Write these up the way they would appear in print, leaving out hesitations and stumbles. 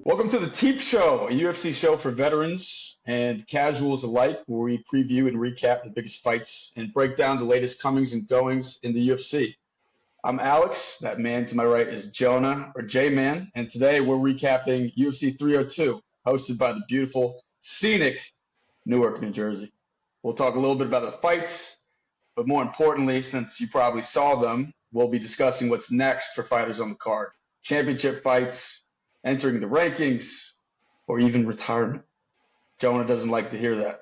Welcome to the Teep Show, a UFC show for veterans and casuals alike, where we preview and recap the biggest fights and break down the latest comings and goings in the UFC. I'm Alex. That man to my right is Jonah, or J-Man, and today we're recapping UFC 302, hosted by the beautiful, scenic Newark, New Jersey. We'll talk a little bit about the fights, but more importantly, since you probably saw them, we'll be discussing what's next for fighters on the card. Championship fights, entering the rankings, or even retirement. Jonah doesn't like to hear that.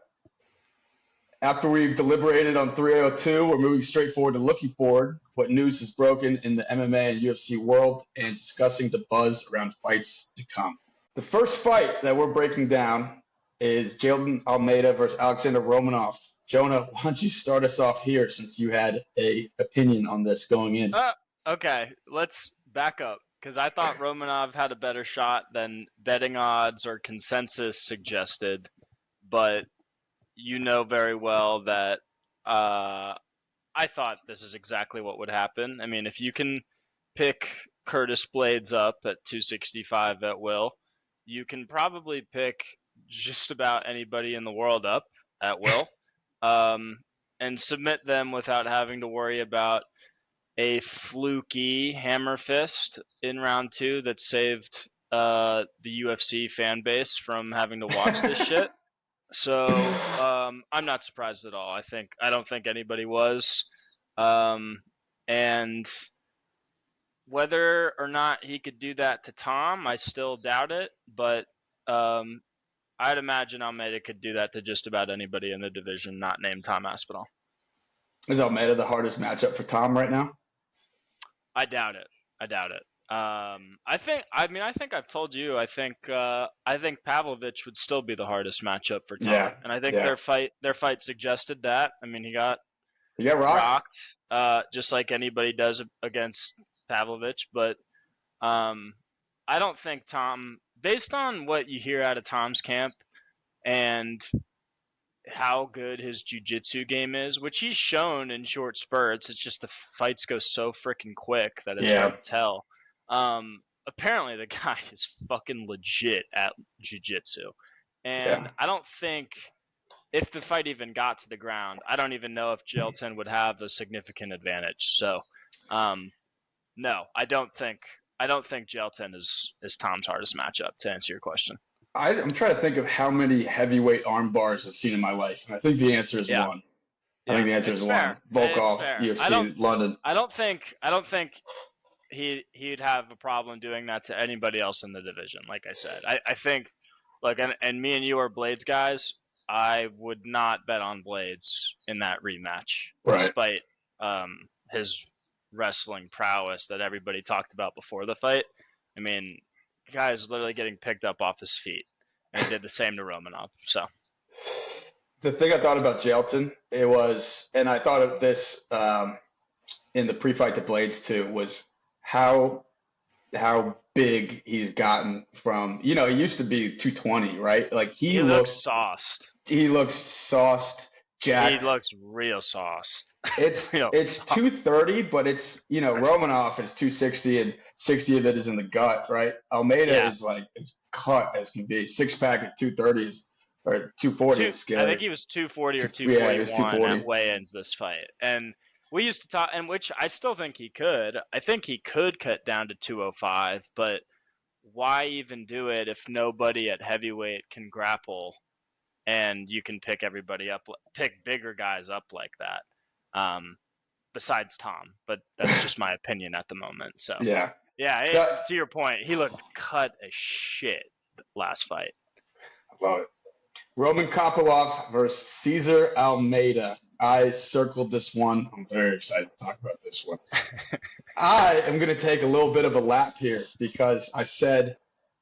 After we've deliberated on 302, we're moving straight forward to looking forward, what news has broken in the MMA and UFC world, and discussing the buzz around fights to come. The first fight that we're breaking down is Jailton Almeida versus Alexander Romanov. Jonah, why don't you start us off here, since you had an opinion on this going in? Okay, let's back up, because I thought Romanov had a better shot than betting odds or consensus suggested, but you know very well that I thought this is exactly what would happen. I mean, if you can pick Curtis Blades up at 265 at will, you can probably pick just about anybody in the world up at will, and submit them without having to worry about a fluky hammer fist in round 2 that saved the UFC fan base from having to watch this shit. So I'm not surprised at all. I don't think anybody was. And whether or not he could do that to Tom, I still doubt it. But I'd imagine Almeida could do that to just about anybody in the division not named Tom Aspinall. Is Almeida the hardest matchup for Tom right now? I doubt it. I think I've told you. I think Pavlovich would still be the hardest matchup for Tom, and I think their fight suggested that. I mean, he got rocked, just like anybody does against Pavlovich. But I don't think Tom, based on what you hear out of Tom's camp and how good his jiu-jitsu game is, which he's shown in short spurts. It's just the fights go so freaking quick that it's hard to tell. Apparently the guy is fucking legit at jiu-jitsu. And I don't think, if the fight even got to the ground, I don't even know if Jailton would have a significant advantage. So, no, I don't think Jailton is Tom's hardest matchup, to answer your question. I'm trying to think of how many heavyweight arm bars I've seen in my life. And I think the answer is one. I think the answer is one. Volkov, UFC, London. I don't think he'd have a problem doing that to anybody else in the division. Like I said, I think, and me and you are Blades guys. I would not bet on Blades in that rematch, despite his wrestling prowess that everybody talked about before the fight. I mean, the guy is literally getting picked up off his feet, and he did the same to Romanov. So, the thing I thought about Jailton, and I thought of this in the pre-fight to Blades too, was how big he's gotten from. He used to be 220, right? Like he looked sauced. He looks sauced. Jacked. He looks real sauced. It's 230, but it's Romanov is 260 and 60 of it is in the gut, right? Almeida is like as cut as can be. 6-pack at 230 or 240 is scary. I think he was 240 or 241 at weigh-ins this fight, and we used to talk, and which I still think he could. I think he could cut down to 205, but why even do it if nobody at heavyweight can grapple? And you can pick bigger guys up like that, besides Tom. But that's just my opinion at the moment. So to your point, he looked cut as shit last fight. I love it. Roman Kopylov versus Cesar Almeida. I circled this one. I'm very excited to talk about this one. I am going to take a little bit of a lap here because I said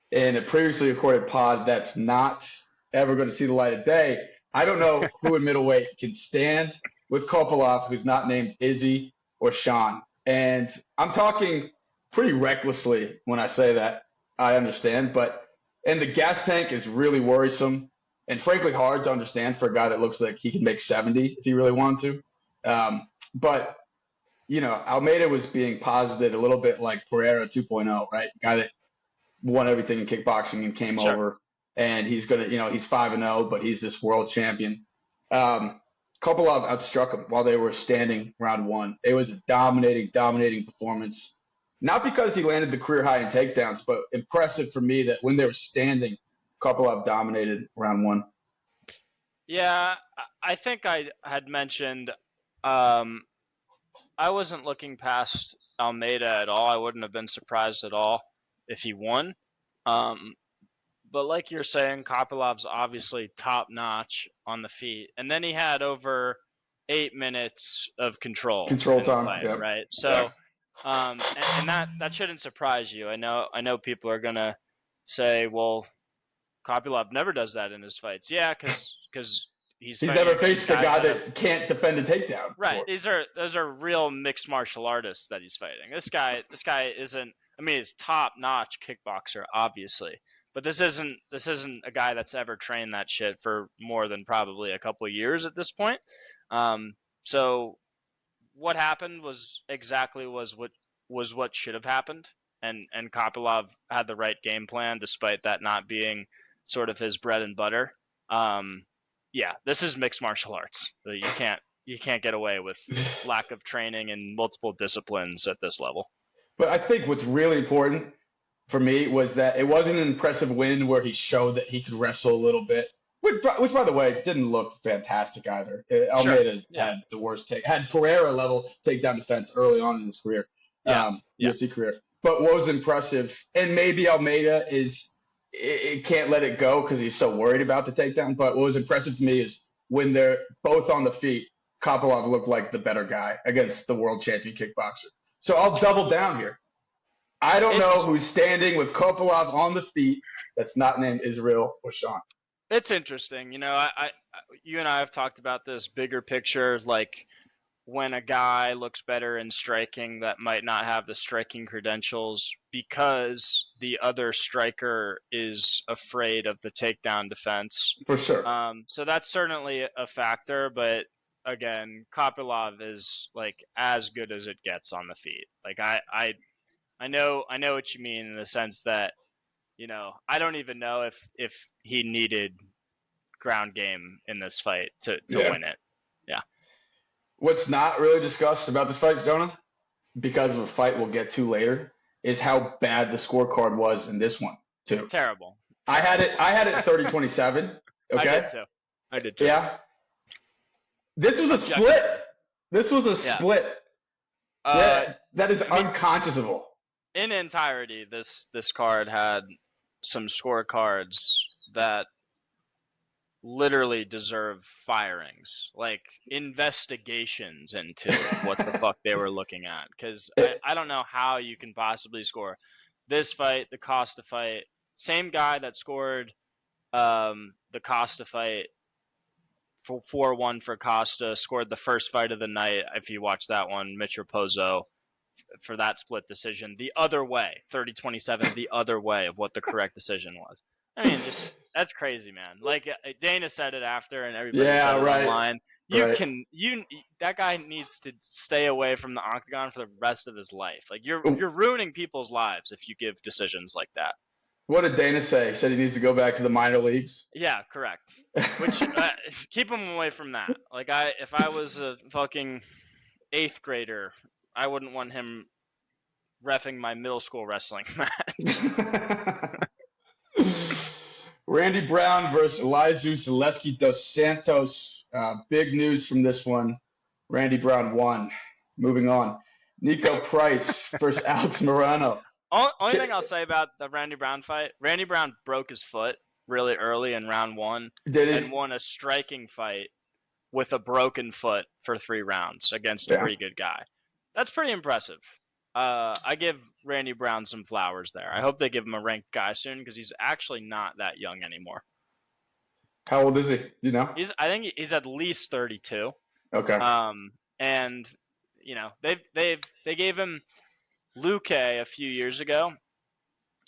in a previously recorded pod that's not ever going to see the light of day. I don't know who in middleweight can stand with Kopylov, who's not named Izzy or Sean. And I'm talking pretty recklessly when I say that. I understand. And the gas tank is really worrisome and frankly hard to understand for a guy that looks like he can make 70 if he really wanted to. But Almeida was being posited a little bit like Poirer 2.0, right? Guy that won everything in kickboxing and came over, and he's gonna, he's 5-0, but he's this world champion. Kopylov outstruck him while they were standing round one. It was a dominating performance. Not because he landed the career high in takedowns, but impressive for me that when they were standing, Kopylov dominated round one. Yeah, I think I had mentioned I wasn't looking past Almeida at all. I wouldn't have been surprised at all if he won. But like you're saying, Kopylov's obviously top notch on the feet, and then he had over 8 minutes of control time, play, right? So, and that shouldn't surprise you. I know people are gonna say, well, Kopylov never does that in his fights. Yeah, because he's never faced a guy that can't defend a takedown. Right. Those are real mixed martial artists that he's fighting. This guy isn't. I mean, he's top notch kickboxer, obviously, but this isn't a guy that's ever trained that shit for more than probably a couple of years at this point. So what happened was what should have happened, and Kopylov had the right game plan despite that not being sort of his bread and butter. Yeah, this is mixed martial arts. You can't get away with lack of training in multiple disciplines at this level. But I think what's really important for me was that it wasn't an impressive win where he showed that he could wrestle a little bit, which by the way, didn't look fantastic either. Almeida had the worst had Pereira level takedown defense early on in his career, UFC career. But what was impressive, and maybe Almeida it can't let it go because he's so worried about the takedown. But what was impressive to me is when they're both on the feet, Kopylov looked like the better guy against the world champion kickboxer. So I'll double down here. I don't know who's standing with Kopylov on the feet that's not named Israel or Sean. It's interesting. You and I have talked about this bigger picture, like when a guy looks better in striking that might not have the striking credentials because the other striker is afraid of the takedown defense. For sure. So that's certainly a factor, but again, Kopylov is like as good as it gets on the feet. Like I know what you mean in the sense that, I don't even know if he needed ground game in this fight to win it. Yeah. What's not really discussed about this fight, Jonah, because of a fight we'll get to later, is how bad the scorecard was in this one too. Terrible. I had it 30-27. Okay. I did too. Yeah. This was a split. Split. That is unconscionable. In entirety, this card had some scorecards that literally deserve firings, like investigations into what the fuck they were looking at. Because I don't know how you can possibly score this fight, the Costa fight. Same guy that scored the Costa fight 4-1 for Costa, scored the first fight of the night, if you watch that one, Mitch Raposo, for that split decision. The other way, 30-27, the other way of what the correct decision was. I mean, just that's crazy, man. Like Dana said it after, and everybody said it online. That guy needs to stay away from the octagon for the rest of his life. Like you're ruining people's lives if you give decisions like that. What did Dana say? He said he needs to go back to the minor leagues? Yeah, correct. Which keep him away from that. Like if I was a fucking 8th grader, I wouldn't want him reffing my middle school wrestling match. Randy Brown versus Oleksiejczuk dos Santos. Big news from this one. Randy Brown won. Moving on. Nico Price versus Alex Moreno. Only thing I'll say about the Randy Brown fight, Randy Brown broke his foot really early in round 1 and won a striking fight with a broken foot for 3 rounds against a pretty good guy. That's pretty impressive. I give Randy Brown some flowers there. I hope they give him a ranked guy soon because he's actually not that young anymore. How old is he? I think he's at least 32. Okay. And they gave him Luque a few years ago,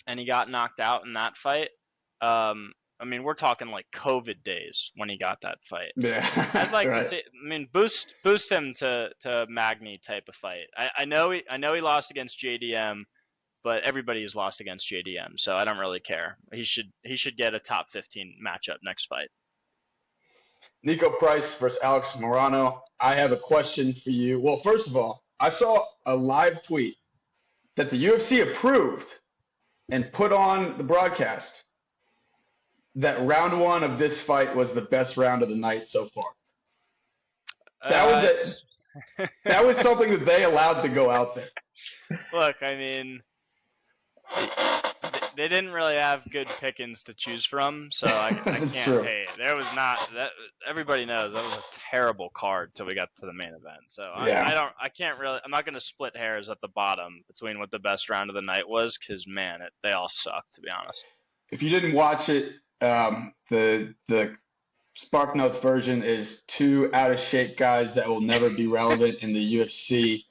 and he got knocked out in that fight. I mean, we're talking like COVID days when he got that fight. Yeah. I'd like to, boost him to Magny type of fight. I know he lost against JDM, but everybody has lost against JDM, so I don't really care. He should get a top 15 matchup next fight. Nico Price versus Alex Morono. I have a question for you. Well, first of all, I saw a live tweet that the UFC approved and put on the broadcast that round 1 of this fight was the best round of the night so far. That was it. That was something that they allowed to go out there. Look, I mean, they didn't really have good pickings to choose from, so I can't pay. There was not that. Everybody knows that was a terrible card till we got to the main event. So yeah. I can't really. I'm not going to split hairs at the bottom between what the best round of the night was, because man, they all sucked, to be honest. If you didn't watch it, the Spark Notes version is 2 out of shape guys that will never be relevant in the UFC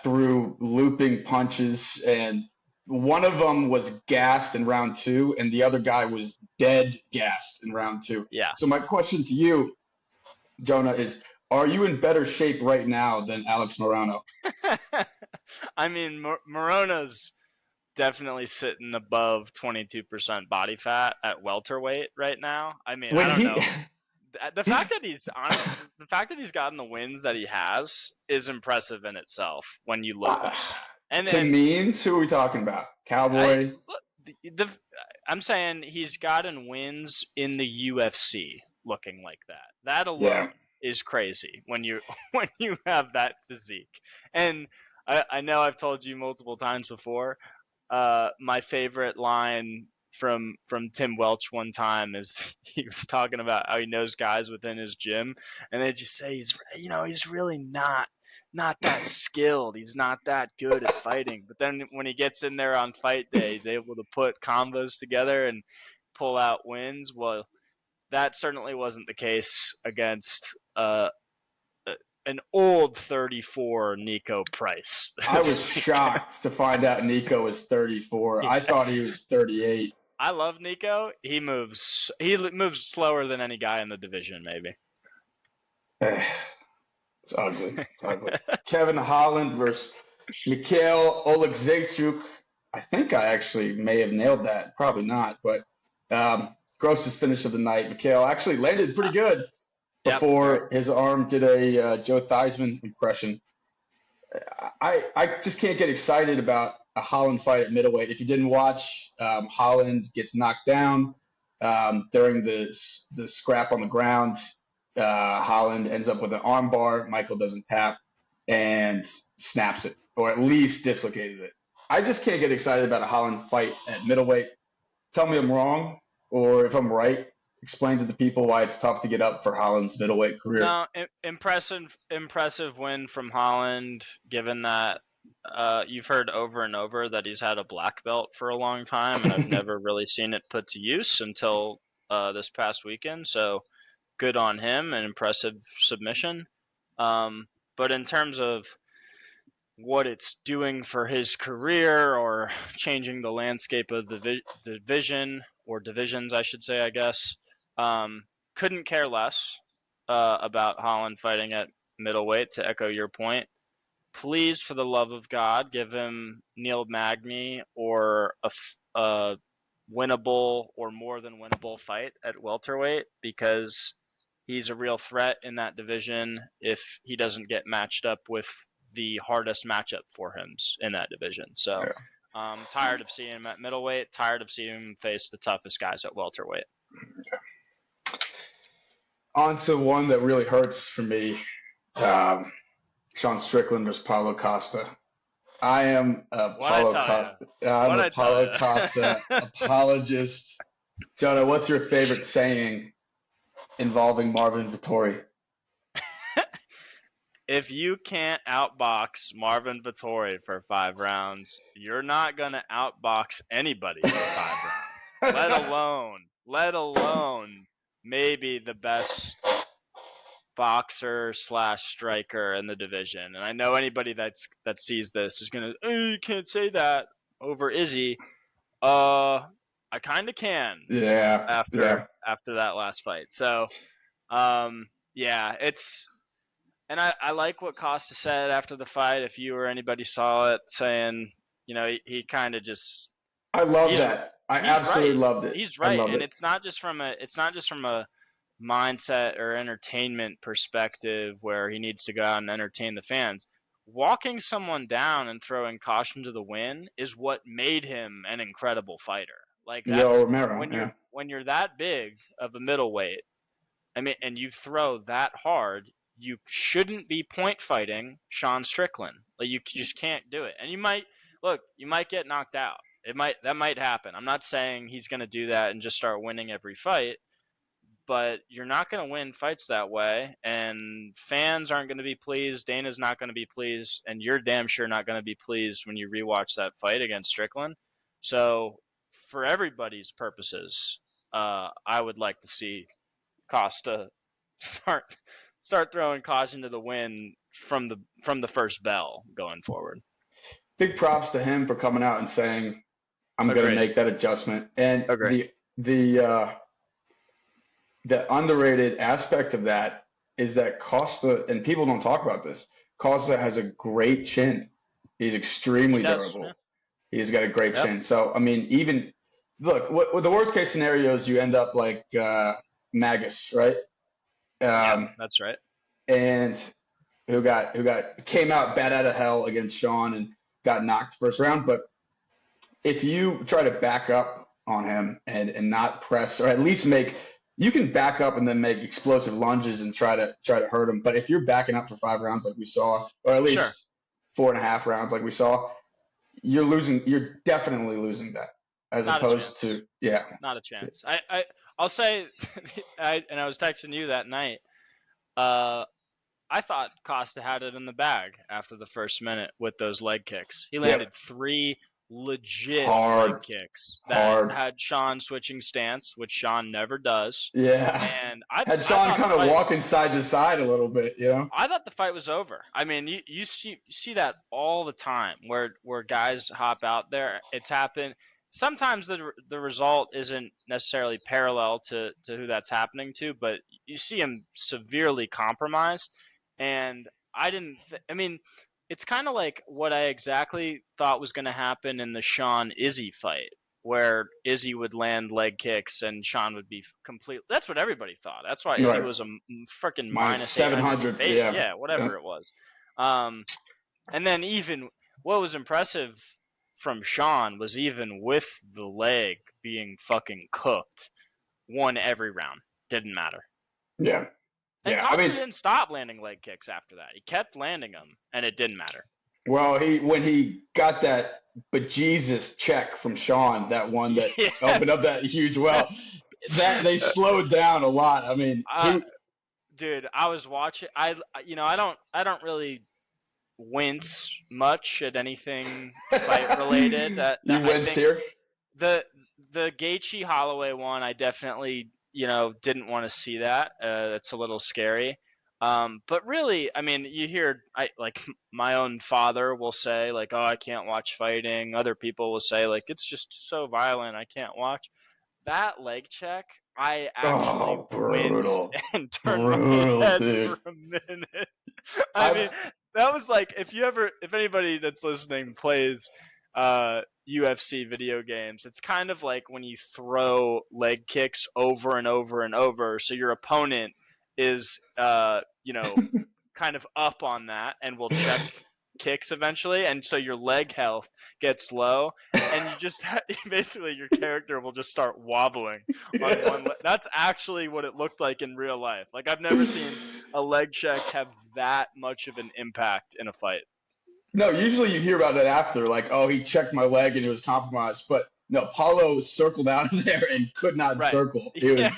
through looping punches, and one of them was gassed in round 2, and the other guy was dead gassed in round 2. Yeah. So my question to you, Jonah, is: are you in better shape right now than Alex Morono? I mean, Morono's definitely sitting above 22% body fat at welterweight right now. I mean, I don't know. The fact that he's gotten the wins that he has is impressive in itself when you look like that. And to means, who are we talking about? Cowboy? I'm saying he's gotten wins in the UFC looking like that. That alone is crazy when you have that physique. And I know I've told you multiple times before, my favorite line from Tim Welch one time is he was talking about how he knows guys within his gym, and they just say he's really not that skilled. He's not that good at fighting. But then when he gets in there on fight day, he's able to put combos together and pull out wins. Well, that certainly wasn't the case against an old 34 Nico Price. I was shocked to find out Nico was 34. Yeah. I thought he was 38. I love Nico. He moves slower than any guy in the division, maybe. It's ugly. Kevin Holland versus Mikhail Oleksiejczuk. I think I actually may have nailed that. Probably not, but grossest finish of the night. Mikhail actually landed pretty good before his arm did a Joe Theismann impression. I just can't get excited about a Holland fight at middleweight. If you didn't watch, Holland gets knocked down during the scrap on the ground. Holland ends up with an arm bar. Michael doesn't tap and snaps it, or at least dislocated it. I just can't get excited about a Holland fight at middleweight. Tell me I'm wrong, or if I'm right, explain to the people why it's tough to get up for Holland's middleweight career. No, impressive win from Holland, given that you've heard over and over that he's had a black belt for a long time, and I've never really seen it put to use until this past weekend. So good on him, an impressive submission. But in terms of what it's doing for his career or changing the landscape of the division, or divisions, I should say, I guess, couldn't care less about Holland fighting at middleweight, to echo your point. Please, for the love of God, give him Neil Magny or a winnable or more than winnable fight at welterweight, because he's a real threat in that division if he doesn't get matched up with the hardest matchup for him in that division. So I'm tired of seeing him at middleweight, tired of seeing him face the toughest guys at welterweight. On to one that really hurts for me, Sean Strickland versus Paulo Costa. I am a Paulo Costa apologist. Jonah, what's your favorite saying involving Marvin Vettori? If you can't outbox Marvin Vettori for 5 rounds, you're not going to outbox anybody for 5 rounds. Let alone maybe the best boxer / striker in the division. And I know anybody that sees this is going to, you can't say that over Izzy. I kind of can. Yeah. After that last fight. So, it's. And I like what Costa said after the fight, if you or anybody saw it, saying he kind of just. I love that. I absolutely loved it. He's right, and it's not just from a mindset or entertainment perspective where he needs to go out and entertain the fans. Walking someone down and throwing caution to the wind is what made him an incredible fighter. Like that's Romero, when you're that big of a middleweight, I mean, and you throw that hard, you shouldn't be point fighting Sean Strickland. Like you just can't do it. And you might get knocked out. That might happen. I'm not saying he's going to do that and just start winning every fight, but you're not going to win fights that way, and fans aren't going to be pleased. Dana's not going to be pleased, and you're damn sure not going to be pleased when you rewatch that fight against Strickland. So, for everybody's purposes, I would like to see Costa start throwing caution to the wind from the first bell going forward. Big props to him for coming out and saying, "I'm going to make that adjustment." And the underrated aspect of that is that Costa, and people don't talk about this, Costa has a great chin. He's extremely durable. He's got a great chin. So, I mean, even look, what the worst case scenario is you end up like Magus, right? That's right. And who came out bad out of hell against Sean and got knocked first round. But if you try to back up on him and not press, or at least you can back up and then make explosive lunges and try to hurt him. But if you're backing up for 5 rounds like we saw, or at least 4.5 rounds like we saw, you're losing. You're definitely losing that, as opposed to not a chance. I'll say, I was texting you that night. I thought Costa had it in the bag after the first minute with those leg kicks. He landed 3 legit leg kicks that had Sean switching stance, which Sean never does. Yeah. And had Sean kind of walking side to side a little bit, I thought the fight was over. I mean, you see that all the time where guys hop out there. It's happened. Sometimes the result isn't necessarily parallel to who that's happening to, but you see him severely compromised. And it's kind of like what I exactly thought was going to happen in the Sean Izzy fight, where Izzy would land leg kicks and Sean would be complete. That's what everybody thought. That's why Izzy was a freaking minus 700. Whatever it was. And then even what was impressive from Sean was even with the leg being fucking cooked, won every round. Didn't matter. Yeah. And Costa didn't stop landing leg kicks after that. He kept landing them, and it didn't matter. Well, when he got that bejesus check from Sean, that one that opened up that huge well, that they slowed down a lot. I mean, dude, I was watching. I don't really wince much at anything fight related. You winced here? The Gaethje Holloway one, I definitely didn't want to see that. It's a little scary. But really, I mean, you hear, my own father will say, like, oh, I can't watch fighting. Other people will say, like, it's just so violent, I can't watch. That leg check, I actually winced and turned my head for a minute. I mean, that was like, if anybody that's listening plays UFC video games, it's kind of like when you throw leg kicks over and over and over, so your opponent is kind of up on that and will check kicks eventually, and so your leg health gets low, and you just basically your character will just start wobbling on one leg. That's actually what it looked like in real life. Like, I've never seen a leg check have that much of an impact in a fight. No, usually you hear about it after, like, oh, he checked my leg and it was compromised. But no, Paulo circled out of there and could not circle. It was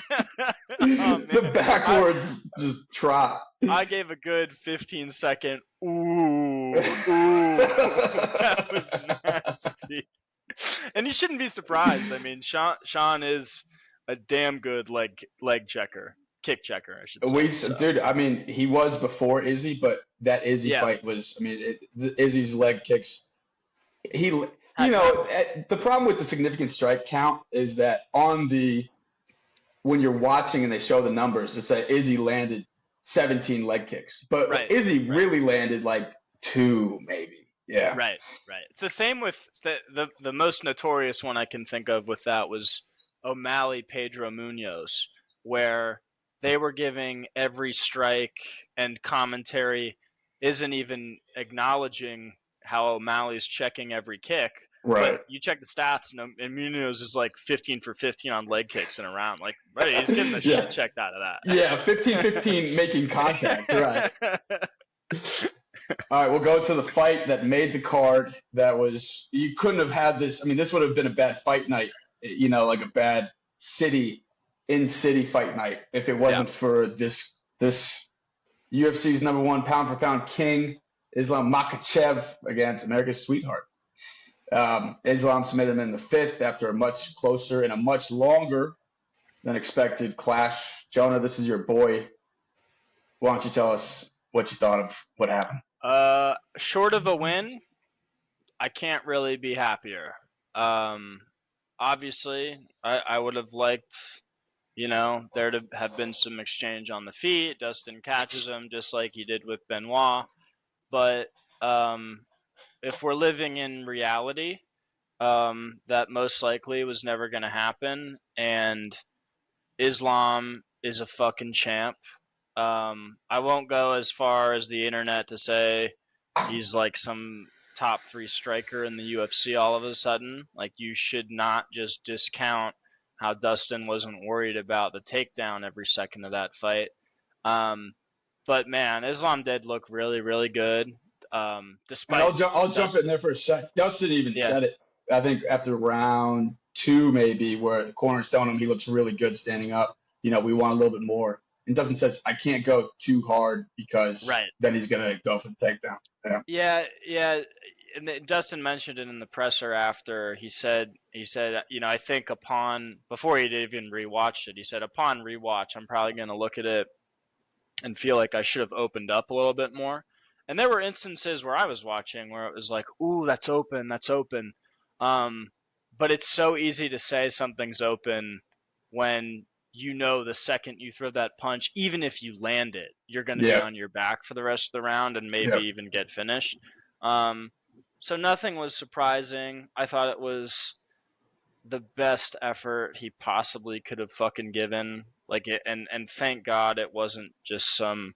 the backwards just trot. I gave a good 15-second ooh. That was nasty. And you shouldn't be surprised. I mean, Sean is a damn good leg checker. Kick checker, I should say. Dude, I mean, he was before Izzy, but that Izzy fight was, I mean, Izzy's leg kicks. The problem with the significant strike count is that when you're watching and they show the numbers, it's that Izzy landed 17 leg kicks, but Izzy really landed like 2, maybe. Yeah. Right. It's the same with the most notorious one I can think of with that was O'Malley Pedro Munoz, where they were giving every strike and commentary isn't even acknowledging how O'Malley's checking every kick. Right. But you check the stats, and Munoz is like 15 for 15 on leg kicks in a round. Like, right, he's getting the shit checked out of that. Yeah, 15-15 making contact. Right. All right, we'll go to the fight that made the card. That was, you couldn't have had this. I mean, this would have been a bad fight night, like a bad in-city fight night if it wasn't for this UFC's #1 pound-for-pound king, Islam Makhachev, against America's sweetheart. Islam submitted him in the 5th after a much closer and a much longer than expected clash. Jonah, this is your boy. Why don't you tell us what you thought of what happened? Short of a win, I can't really be happier. Obviously, I would have liked, there to have been some exchange on the feet. Dustin catches him just like he did with Benoit. But if we're living in reality, that most likely was never going to happen. And Islam is a fucking champ. I won't go as far as the internet to say he's like some top 3 striker in the UFC all of a sudden. Like, you should not just discount how Dustin wasn't worried about the takedown every second of that fight. But man, Islam did look really, really good. Despite I'll jump in there for a sec. Dustin even said it. I think after round 2, maybe, where the corner's telling him he looks really good standing up. We want a little bit more. And Dustin says, I can't go too hard because then he's going to go for the takedown. Yeah. And Dustin mentioned it in the presser after. He said, I think before he'd even rewatched it, he said, upon rewatch, I'm probably going to look at it and feel like I should have opened up a little bit more. And there were instances where I was watching where it was like, ooh, that's open. But it's so easy to say something's open when the second you throw that punch, even if you land it, you're going to be on your back for the rest of the round and maybe even get finished. So nothing was surprising. I thought it was the best effort he possibly could have fucking given. And thank God it wasn't just some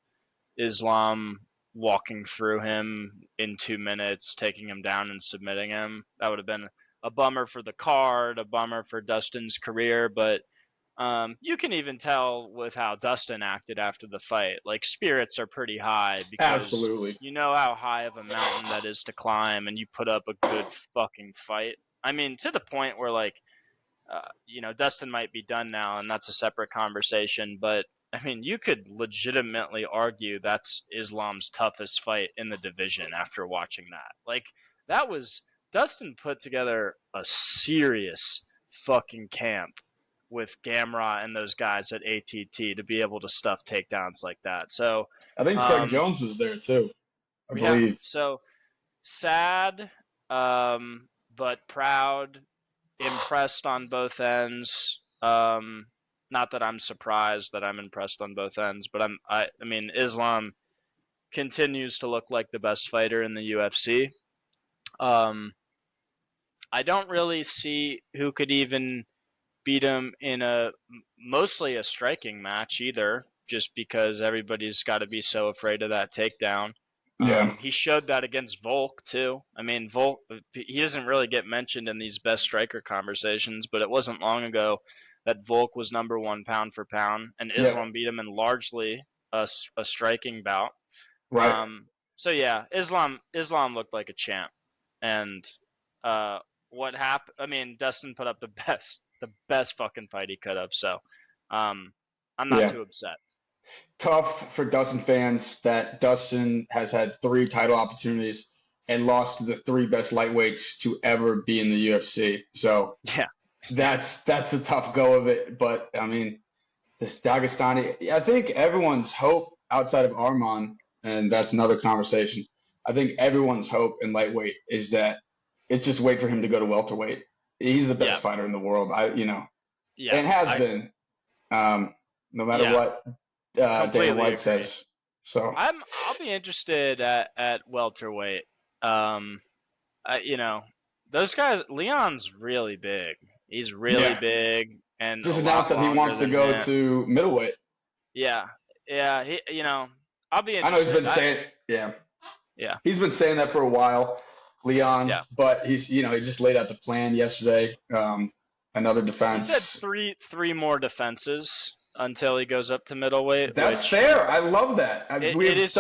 Islam walking through him in 2 minutes, taking him down and submitting him. That would have been a bummer for the card, a bummer for Dustin's career, but you can even tell with how Dustin acted after the fight. Like, spirits are pretty high because absolutely, you know how high of a mountain that is to climb, and you put up a good fucking fight. I mean, to the point where Dustin might be done now, and that's a separate conversation. But I mean, you could legitimately argue that's Islam's toughest fight in the division after watching that. Like, that was Dustin put together a serious fucking camp with Gamrot and those guys at ATT to be able to stuff takedowns like that. So I think Craig Jones was there too, I believe. So sad, but proud, impressed on both ends. Not that I'm surprised that I'm impressed on both ends, but I mean, Islam continues to look like the best fighter in the UFC. I don't really see who could even beat him in mostly a striking match either, just because everybody's got to be so afraid of that takedown. He showed that against Volk too. I mean, Volk, he doesn't really get mentioned in these best striker conversations, but it wasn't long ago that Volk was #1 pound for pound, and Islam beat him in largely a striking bout. Right. So yeah, Islam looked like a champ, and what happened? I mean, Dustin put up the best fucking fight he could have. So I'm not too upset. Tough for Dustin fans that Dustin has had 3 title opportunities and lost to the 3 best lightweights to ever be in the UFC. So that's a tough go of it. But I mean, this Dagestani, I think everyone's hope outside of Arman, and that's another conversation. I think everyone's hope in lightweight is that it's just wait for him to go to welterweight. He's the best fighter in the world. And has been, no matter what Dana White says. So I'll be interested at welterweight. those guys. Leon's really big. He's really big and just a announced lot that he longer wants to than go him. to middleweight. Yeah. I'll be I know he's interested. been saying, yeah, Yeah. he's been saying that for a while, Leon. Yeah. But he just laid out the plan yesterday. Another defense. He said three more defenses until he goes up to middleweight. That's fair. I love that. It is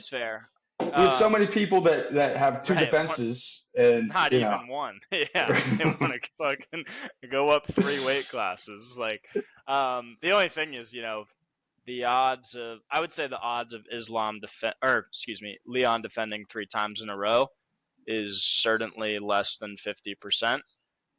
fair. We have so many people that have two defenses, and not even one. Yeah, they want to fucking go up 3 weight classes. Like, the only thing is, I would say the odds of Leon defending 3 times in a row is certainly less than 50%.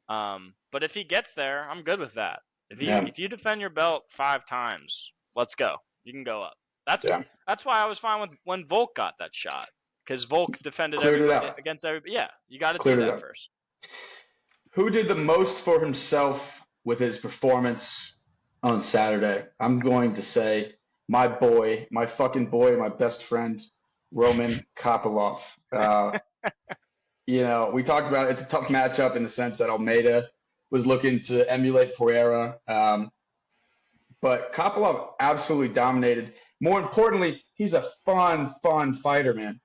But if he gets there, I'm good with that. If you defend your belt 5 times, let's go. You can go up. That's why I was fine with when Volk got that shot, because Volk defended everybody against everybody. Yeah, you got to do that first. Who did the most for himself with his performance on Saturday? I'm going to say my boy, my fucking boy, my best friend, Roman Kopylov. We talked about it's a tough matchup in the sense that Almeida was looking to emulate Poirer. But Kopylov absolutely dominated. More importantly, he's a fun fighter, man.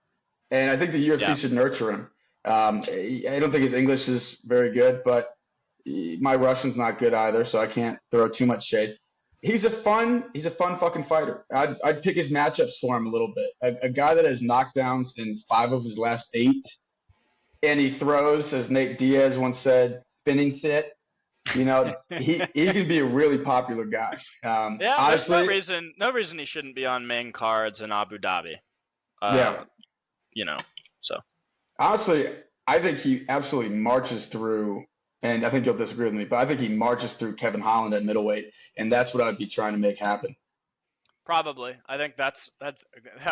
And I think the UFC should nurture him. I don't think his English is very good, but my Russian's not good either, so I can't throw too much shade. He's a fun fucking fighter. I'd pick his matchups for him a little bit. A guy that has knockdowns in 5 of his last 8, and he throws, as Nate Diaz once said, spinning fit. He can be a really popular guy. Honestly, there's no reason he shouldn't be on main cards in Abu Dhabi. So honestly, I think he absolutely marches through, and I think you'll disagree with me, but I think he marches through Kevin Holland at middleweight, and that's what I'd be trying to make happen. Probably. I think that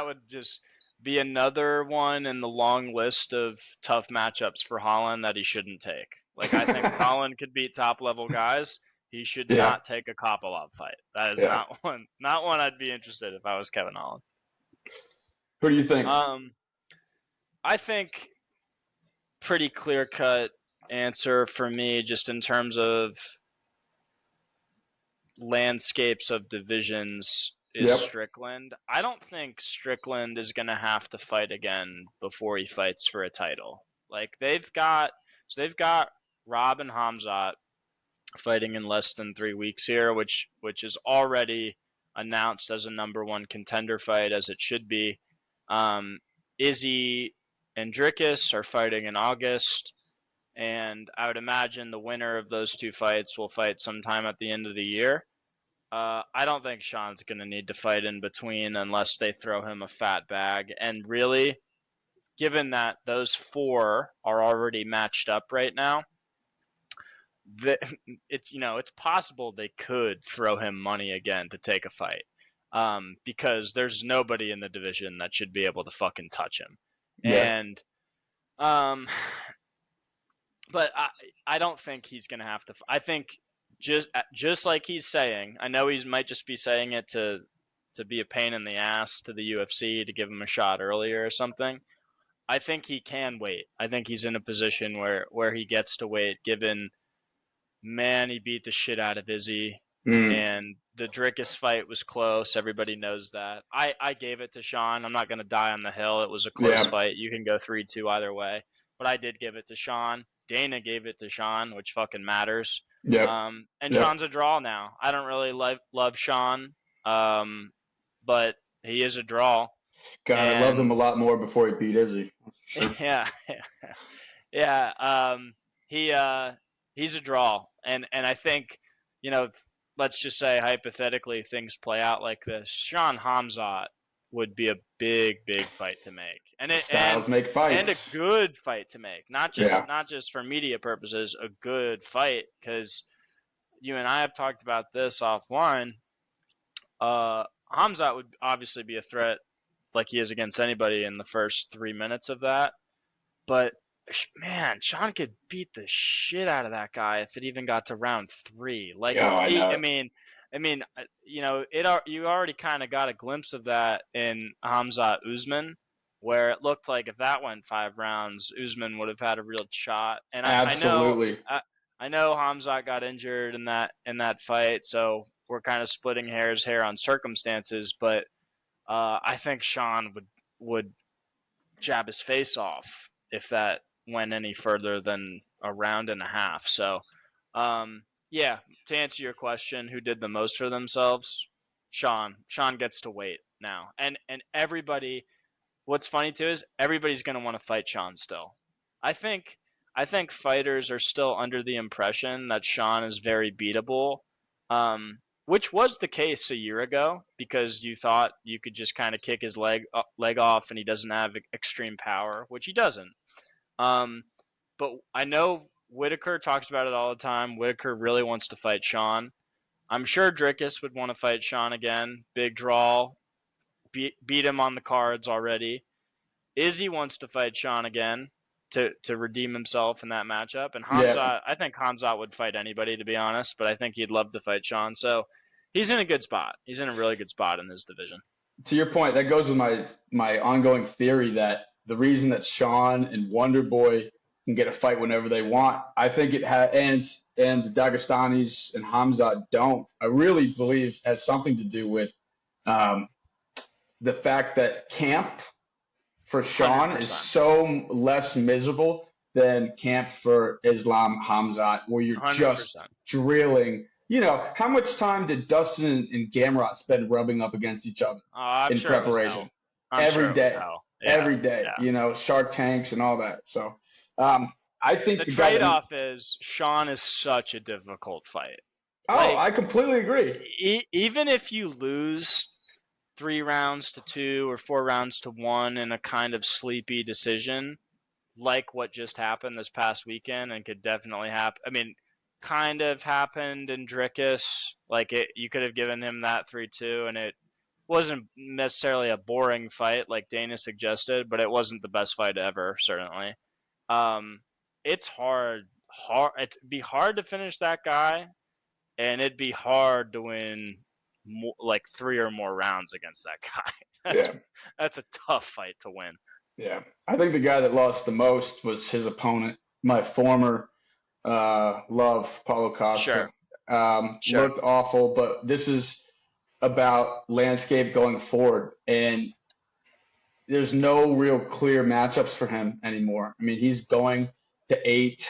would just be another one in the long list of tough matchups for Holland that he shouldn't take. Like, I think Holland could beat top level guys. He should not take a Kopylov fight. That is not one I'd be interested in if I was Kevin Holland. Who do you think? I think pretty clear-cut answer for me, just in terms of landscapes of divisions, is Strickland. I don't think Strickland is going to have to fight again before he fights for a title. Like, they've got Rob and Hamzat fighting in less than 3 weeks here, which is already announced as a number 1 contender fight, as it should be. Izzy and Dricus are fighting in August, and I would imagine the winner of those 2 fights will fight sometime at the end of the year. I don't think Sean's going to need to fight in between unless they throw him a fat bag. And really, given that those 4 are already matched up right now, it's possible they could throw him money again to take a fight, because there's nobody in the division that should be able to fucking touch him. And but I don't think he's going to have to. I think just like he's saying, I know he might just be saying it to be a pain in the ass to the UFC to give him a shot earlier or something. I think he can wait. I think he's in a position where he gets to wait, given, man, he beat the shit out of Izzy. And the Dricus fight was close. Everybody knows that. I gave it to Sean. I'm not going to die on the hill. It was a close fight. You can go 3-2 either way. But I did give it to Sean. Dana gave it to Sean, which fucking matters. Sean's a draw now. I don't really love Sean, but he is a draw. God, I loved him a lot more before he beat Izzy. Sure. He's a draw. And I think, let's just say hypothetically things play out like this. Sean Hamzat would be a big fight to make, and make fights, and a good fight to make, not just for media purposes, a good fight, because you and I have talked about this offline. Hamzat would obviously be a threat, like he is against anybody in the first 3 minutes of that, but man, Sean could beat the shit out of that guy if it even got to round 3. Like, you already kind of got a glimpse of that in Hamzat Usman, where it looked like if that went 5 rounds, Usman would have had a real shot. And Absolutely. I know Hamzat got injured in that fight, so we're kind of splitting hairs here on circumstances, but I think Sean would jab his face off if that went any further than a round and a half. So, yeah, to answer your question, who did the most for themselves? Sean. Sean gets to wait now, and everybody. What's funny too is everybody's going to want to fight Sean still. I think fighters are still under the impression that Sean is very beatable, which was the case a year ago because you thought you could just kind of kick his leg off and he doesn't have extreme power, which he doesn't. But I know Whitaker talks about it all the time. Whitaker really wants to fight Sean. I'm sure Dricus would want to fight Sean again. Big draw, beat him on the cards already. Izzy wants to fight Sean again to redeem himself in that matchup. And Hamzat, I think Hamzat would fight anybody, to be honest, but I think he'd love to fight Sean. So he's in a good spot. He's in a really good spot in this division. To your point, that goes with my ongoing theory that the reason that Sean and Wonder Boy can get a fight whenever they want, I think it has, and the Dagestanis and Hamzat don't. I really believe has something to do with the fact that camp for Sean 100%. is so less miserable than camp for Islam Hamzat, where you're 100%. just drilling. You know, how much time did Dustin and Gamrot spend rubbing up against each other in preparation? Every day. Every day. Yeah. You know, Shark Tanks and all that. So I think the trade-off is Sean is such a difficult fight. Oh, like, I completely agree. Even if you lose 3 rounds to 2 or 4 rounds to 1 in a kind of sleepy decision, like what just happened this past weekend and could definitely happen. I mean, kind of happened in Dricus. Like you could have given him that 3-2, and it wasn't necessarily a boring fight like Dana suggested, but it wasn't the best fight ever, certainly. It's hard. It'd be hard to finish that guy, and it'd be hard to win like 3 or more rounds against that guy. That's a tough fight to win. Yeah, I think the guy that lost the most was his opponent, my former love, Paulo Costa. Sure. Looked awful, but this is about landscape going forward, and there's no real clear matchups for him anymore. I mean, he's going to 8,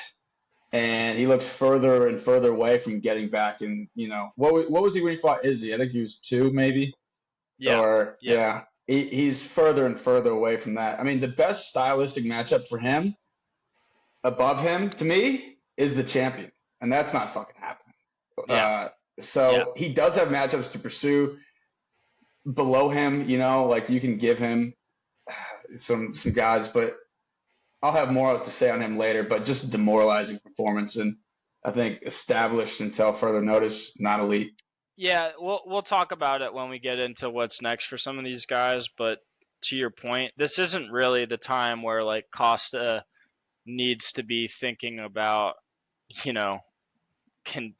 and he looks further and further away from getting back. And you know, what was he when he fought Izzy? I think he was 2, maybe. Yeah. He's further and further away from that. I mean, the best stylistic matchup for him, above him, to me, is the champion, and that's not fucking happening. He does have matchups to pursue below him. You know, like you can give him some guys, but I'll have more to say on him later. But just a demoralizing performance, and I think established until further notice, not elite. Yeah, we'll talk about it when we get into what's next for some of these guys. But to your point, this isn't really the time where like Costa needs to be thinking about, you know,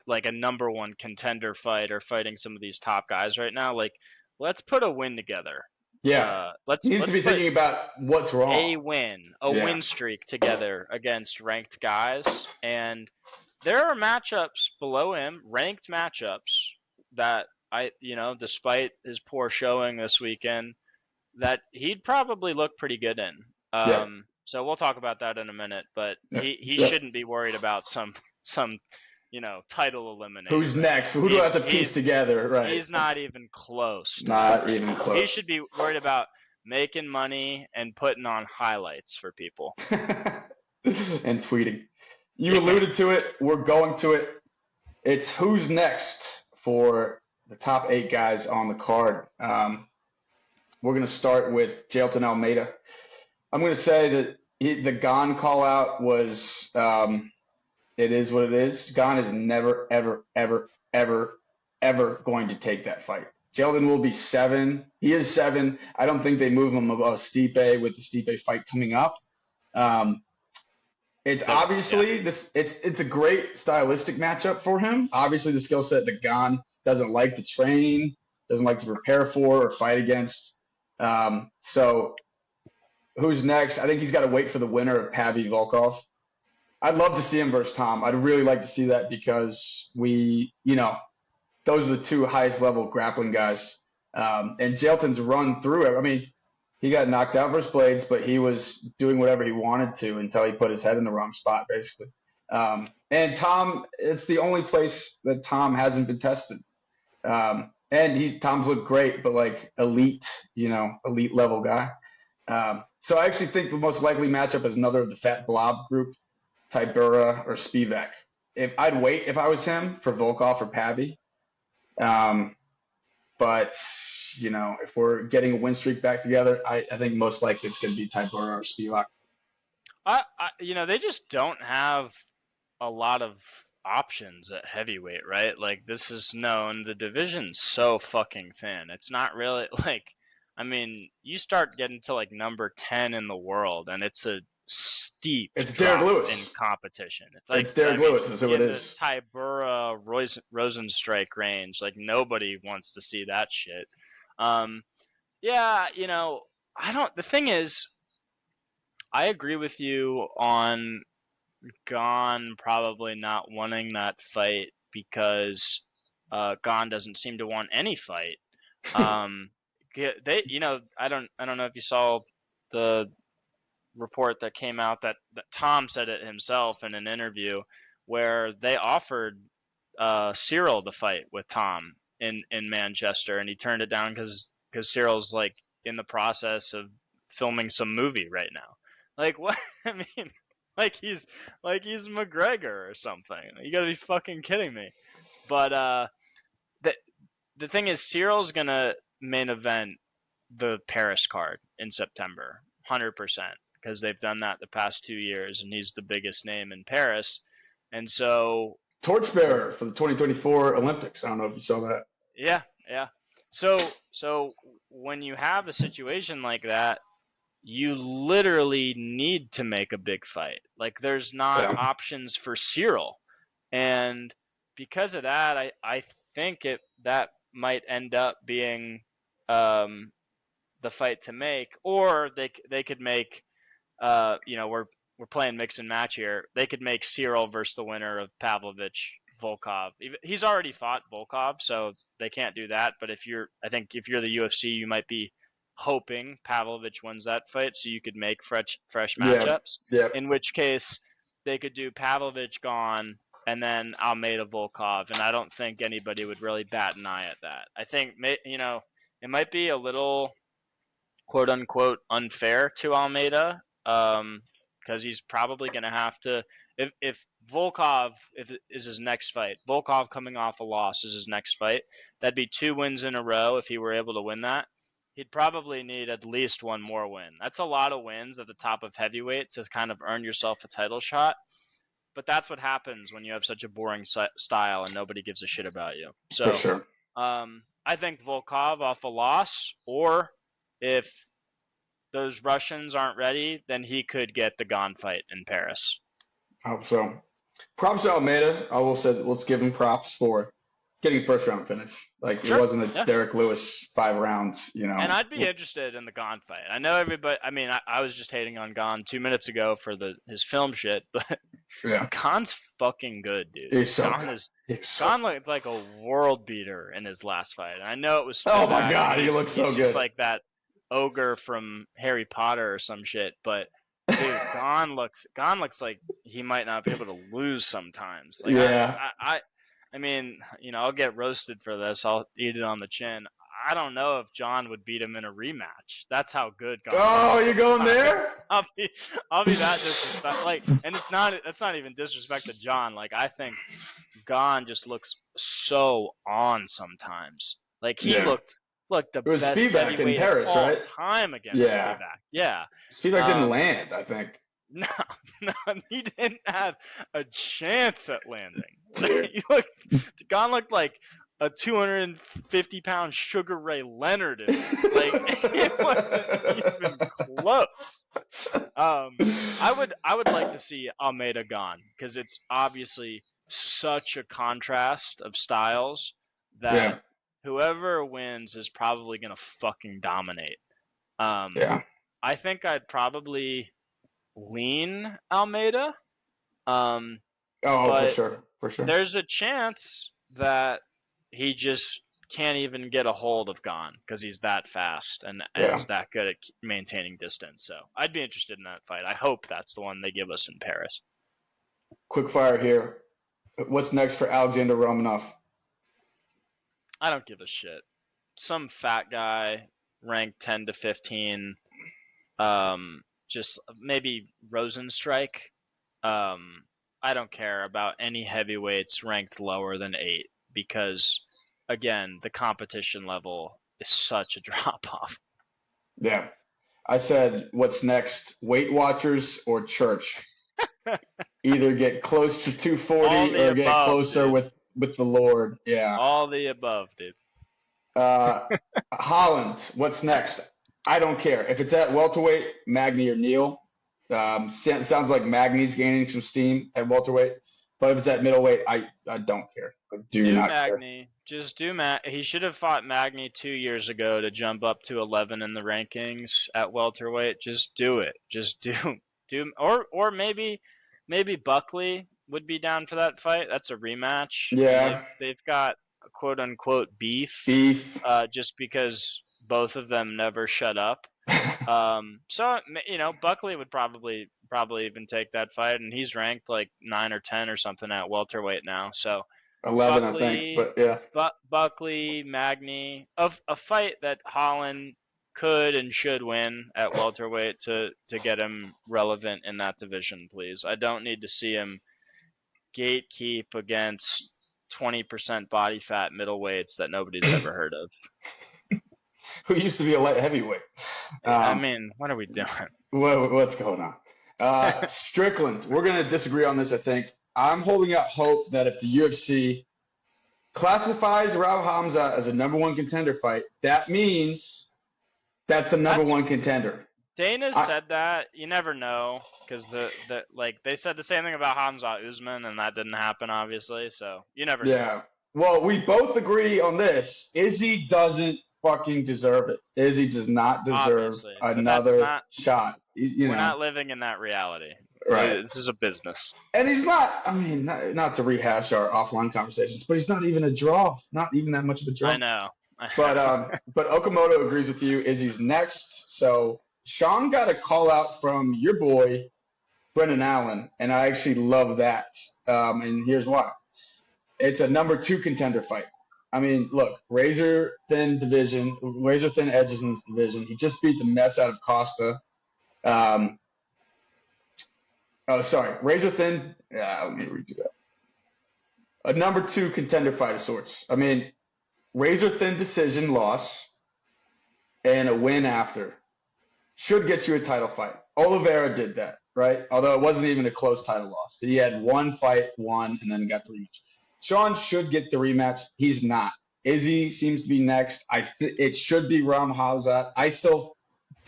like a number 1 contender fight or fighting some of these top guys right now. Like, let's put a win together. Yeah, he needs to be thinking about what's wrong. A win streak together against ranked guys, and there are matchups below him, ranked matchups that despite his poor showing this weekend, that he'd probably look pretty good in. So we'll talk about that in a minute, but he shouldn't be worried about some title elimination. Who's next? Who do I have to piece together? Right. He's not even close. Even close. He should be worried about making money and putting on highlights for people. And tweeting. You alluded to it. We're going to it. It's who's next for the top 8 guys on the card. We're going to start with Jailton Almeida. I'm going to say that the Gane call out was it is what it is. Gane is never, ever, ever, ever, ever going to take that fight. Jailton will be 7. He is 7. I don't think they move him above Stipe with the Stipe fight coming up. It's obviously it's a great stylistic matchup for him. Obviously, the skill set that Gane doesn't like to train, doesn't like to prepare for or fight against. So who's next? I think he's got to wait for the winner of Pavi Volkov. I'd love to see him versus Tom. I'd really like to see that because those are the two highest level grappling guys. And Jailton's run through it. I mean, he got knocked out versus Blades, but he was doing whatever he wanted to until he put his head in the wrong spot, basically. And Tom, it's the only place that Tom hasn't been tested. And Tom's looked great, but like elite level guy. So I actually think the most likely matchup is another of the fat blob group, Tybura or Spivak. I'd wait if I was him for Volkov or Pavi. But if we're getting a win streak back together, I think most likely it's going to be Tybura or Spivak. They just don't have a lot of options at heavyweight, right? Like, this is known. The division's so fucking thin. It's not really like, I mean, you start getting to like number 10 in the world, and it's a steep Derek Lewis in competition. It's Derek Lewis is who it is. The Tybura Rosenstrike range, like nobody wants to see that shit. The thing is, I agree with you on Gon probably not wanting that fight because Gon doesn't seem to want any fight. I don't know if you saw the report that came out that Tom said it himself in an interview where they offered Cyril the fight with Tom in Manchester, and he turned it down because Cyril's like in the process of filming some movie right now. Like, what? I mean, like he's McGregor or something. You gotta be fucking kidding me. But the thing is, Cyril's gonna main event the Paris card in September, 100%, because they've done that the past 2 years, and he's the biggest name in Paris. And so, torchbearer for the 2024 Olympics. I don't know if you saw that. Yeah. So when you have a situation like that, you literally need to make a big fight. Like, there's not options for Cyril. And because of that, I think that might end up being the fight to make. Or they could make, we're playing mix and match here. They could make Cyril versus the winner of Pavlovich Volkov. He's already fought Volkov, so they can't do that. But if you're the UFC, you might be hoping Pavlovich wins that fight, so you could make fresh matchups. Yeah. In which case, they could do Pavlovich Gon and then Almeida Volkov, and I don't think anybody would really bat an eye at that. I think it might be a little quote unquote unfair to Almeida, because he's probably going to have to. If Volkov is his next fight, Volkov coming off a loss is his next fight, that'd be 2 wins in a row if he were able to win that. He'd probably need at least one more win. That's a lot of wins at the top of heavyweight to kind of earn yourself a title shot. But that's what happens when you have such a boring style and nobody gives a shit about you. So, for sure. I think Volkov off a loss, or if those Russians aren't ready, then he could get the Gon fight in Paris. I hope so. Props to Almeida. I will say, let's give him props for getting first round finish. Like, sure. It wasn't a Derek Lewis 5 rounds, And I'd be interested in the Gon fight. I know everybody. I mean, I was just hating on Gon 2 minutes ago for his film shit, but Gon's fucking good, dude. He's so Gon looked like a world beater in his last fight. And I know it was. Oh my god, he looks so good. Just like that ogre from Harry Potter or some shit, but. Dude, Gon looks like he might not be able to lose sometimes. Like, I mean, I'll get roasted for this. I'll eat it on the chin. I don't know if John would beat him in a rematch. That's how good Gon is. You're going there? I'll be that disrespectful. Like, and that's not even disrespect to John. Like, I think Gon just looks so on sometimes. Like, he looked the best Spivak in Paris, of all right? time against Spivak. Yeah. Spivak didn't land, I think. No, he didn't have a chance at landing. Gon looked like a 250-pound Sugar Ray Leonard. It wasn't even close. I would like to see Almeida Gon, because it's obviously such a contrast of styles that whoever wins is probably gonna fucking dominate. I think I'd probably lean Almeida. Oh, for But sure, for sure. there's a chance that he just can't even get a hold of Gon because he's that fast and Yeah. is that good at maintaining distance. So I'd be interested in that fight. I hope that's the one they give us in Paris. Quick fire here. What's next for Alexander Romanov? I don't give a shit. Some fat guy ranked 10 to 15. Just maybe Rosenstrike. I don't care about any heavyweights ranked lower than 8 because, again, the competition level is such a drop off. Yeah. I said, what's next? Weight Watchers or Church? Either get close to 240 or get above, closer dude. with the Lord. Yeah. All the above, dude. Holland, what's next? I don't care. If it's at welterweight, Magny or Neal. Sounds like Magny's gaining some steam at welterweight. But if it's at middleweight, I don't care. I do not Magny. care. Just do He should have fought Magny 2 years ago to jump up to 11 in the rankings at welterweight. Just do it. Just do. Or maybe Buckley would be down for that fight. That's a rematch. Yeah. And they've got quote unquote beef. Just because both of them never shut up. So Buckley would probably even take that fight, and he's ranked like 9 or 10 or something at welterweight now. So 11, Buckley, I think, but yeah. Buckley, Magny, of a fight that Holland could and should win at welterweight to get him relevant in that division, please. I don't need to see him gatekeep against 20% body fat middleweights that nobody's ever heard of. Who used to be a light heavyweight. I mean, what are we doing? What's going on? Strickland, we're going to disagree on this, I think. I'm holding out hope that if the UFC classifies Rob Hamza as a number 1 contender fight, that means that's the number 1 contender. Dana said that. You never know because they said the same thing about Hamza Usman, and that didn't happen, obviously. So you never know. Yeah. Well, we both agree on this. Izzy doesn't fucking deserve it. Izzy does not deserve another shot. We're not living in that reality. Right. This is a business. And he's not, I mean, not to rehash our offline conversations, but he's not even a draw. Not even that much of a draw. I know. But Okamoto agrees with you. Izzy's next. So Sean got a call out from your boy, Brendan Allen, and I actually love that. And here's why. It's a number 2 contender fight. I mean, look, razor thin edges in this division. He just beat the mess out of Costa. Razor thin. Yeah, let me redo that. A number 2 contender fight of sorts. I mean, razor thin decision loss and a win after should get you a title fight. Oliveira did that, right? Although it wasn't even a close title loss. He had one fight, won, and then got the rematch. Sean should get the rematch. He's not. Izzy seems to be next. It should be Ram Hamzat.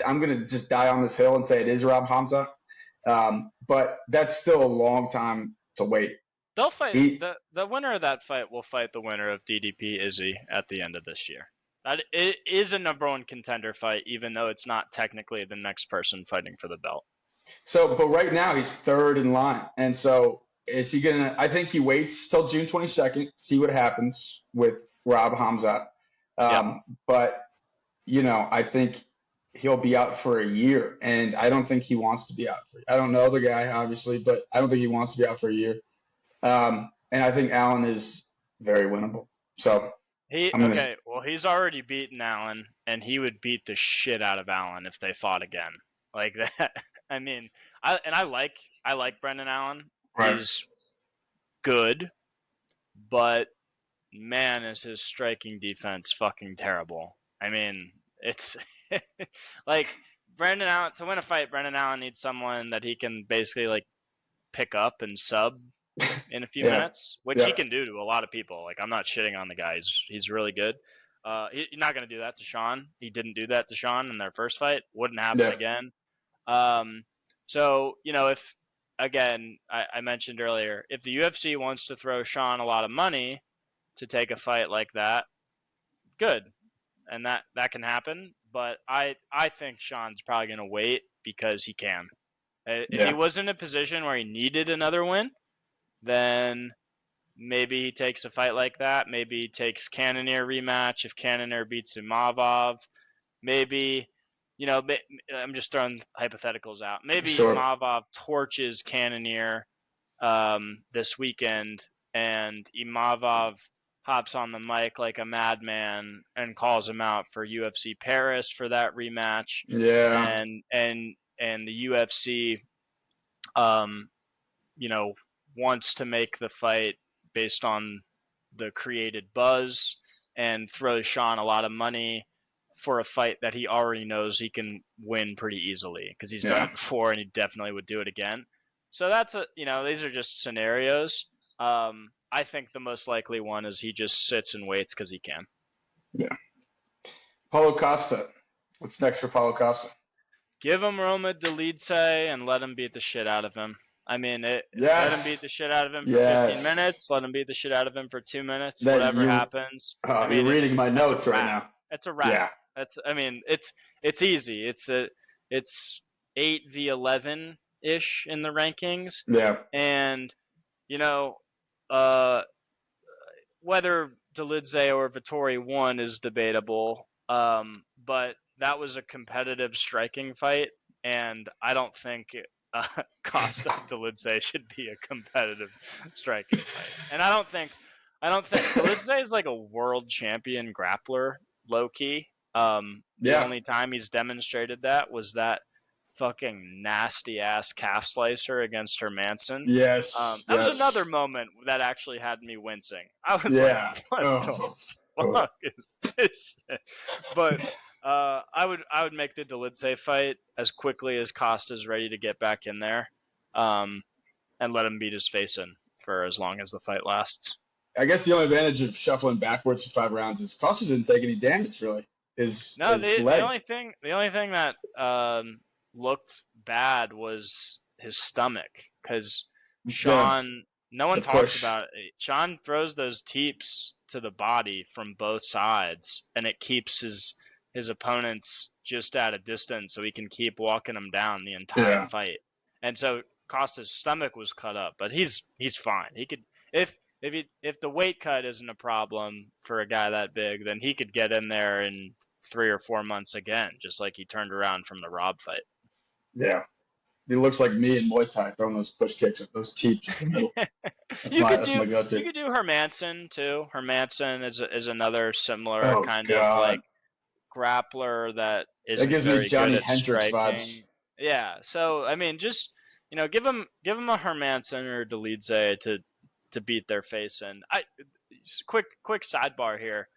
I'm going to just die on this hill and say it is Ram Hamzat. But that's still a long time to wait. They'll fight. The winner of that fight will fight the winner of DDP Izzy at the end of this year. It is a number 1 contender fight, even though it's not technically the next person fighting for the belt. So, but right now he's 3rd in line. And so is he going to – I think he waits till June 22nd, see what happens with Rob Hamzat. But, I think he'll be out for a year, and I don't think he wants to be out for – I don't know the guy, obviously, but I don't think he wants to be out for a year. And I think Allen is very winnable. So he's already beaten Allen, and he would beat the shit out of Allen if they fought again like that. I mean, I like Brendan Allen. Right. He's good, but man, is his striking defense fucking terrible. I mean, it's like Brendan Allen to win a fight. Brendan Allen needs someone that he can basically like pick up and sub in a few minutes, which he can do to a lot of people. Like, I'm not shitting on the guy. He's really good. He's not going to do that to Sean. He didn't do that to Sean in their first fight. Wouldn't happen again. So, if, again, I mentioned earlier, if the UFC wants to throw Sean a lot of money to take a fight like that, good. And that can happen. but I think Sean's probably going to wait because he can. If Yeah. he was in a position where he needed another win, then maybe he takes a fight like that. Maybe he takes Cannonier rematch if Cannonier beats Imavov. Maybe, I'm just throwing hypotheticals out. Maybe Imavov torches Cannonier this weekend, and Imavov hops on the mic like a madman and calls him out for UFC Paris for that rematch. Yeah. And the UFC, wants to make the fight based on the created buzz and throws Sean a lot of money for a fight that he already knows he can win pretty easily because he's done it before and he definitely would do it again. So that's these are just scenarios. I think the most likely one is he just sits and waits because he can. Yeah. Paulo Costa. What's next for Paulo Costa? Give him Roma Delice and let him beat the shit out of him. I mean, let him beat the shit out of him for 15 minutes. Let him beat the shit out of him for 2 minutes. Whatever happens. You're reading my notes right now. It's a wrap. Yeah. It's easy. It's 8v11 ish in the rankings. Yeah. And whether Delice or Vettori won is debatable. But that was a competitive striking fight, and I don't think Costa Delice should be a competitive striking fight. And I don't think Delice is like a world champion grappler, low key. The only time he's demonstrated that was that fucking nasty ass calf slicer against Hermanson. Yes. That was another moment that actually had me wincing. I was like, what the fuck is this shit? But I would make the Delice fight as quickly as Costa's ready to get back in there, and let him beat his face in for as long as the fight lasts. I guess the only advantage of shuffling backwards for 5 rounds is Costa didn't take any damage really. The only thing that looked bad was his stomach because Sean. No one talks about it. Sean throws those teeps to the body from both sides, and it keeps his opponents just at a distance so he can keep walking them down the entire fight. And so Costa's stomach was cut up, but he's fine. He could if the weight cut isn't a problem for a guy that big, then he could get in there in 3 or 4 months again, just like he turned around from the Rob fight. Yeah. He looks like me in Muay Thai, throwing those push kicks with those teeth in the middle. That's my go-to. You could do Hermanson too. Hermanson is another similar kind of like grappler that isn't gives very me Johnny good at Hendricks striking. vibes. Yeah, so I mean, just give him a Hermanson or Delice to beat their face in. Quick sidebar here.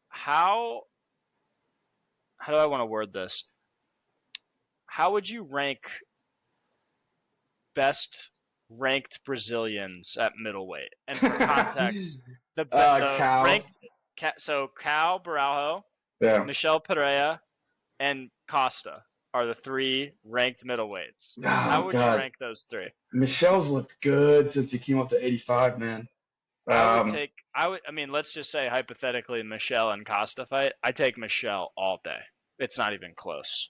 How do I want to word this? How would you rank best ranked Brazilians at middleweight? And for context, Cal Baralho, Michel Pereira, and Costa are the 3 ranked middleweights. How would you rank those 3? Michel's looked good since he came up to 85, man. Let's just say hypothetically Michel and Costa fight. I take Michel all day. It's not even close.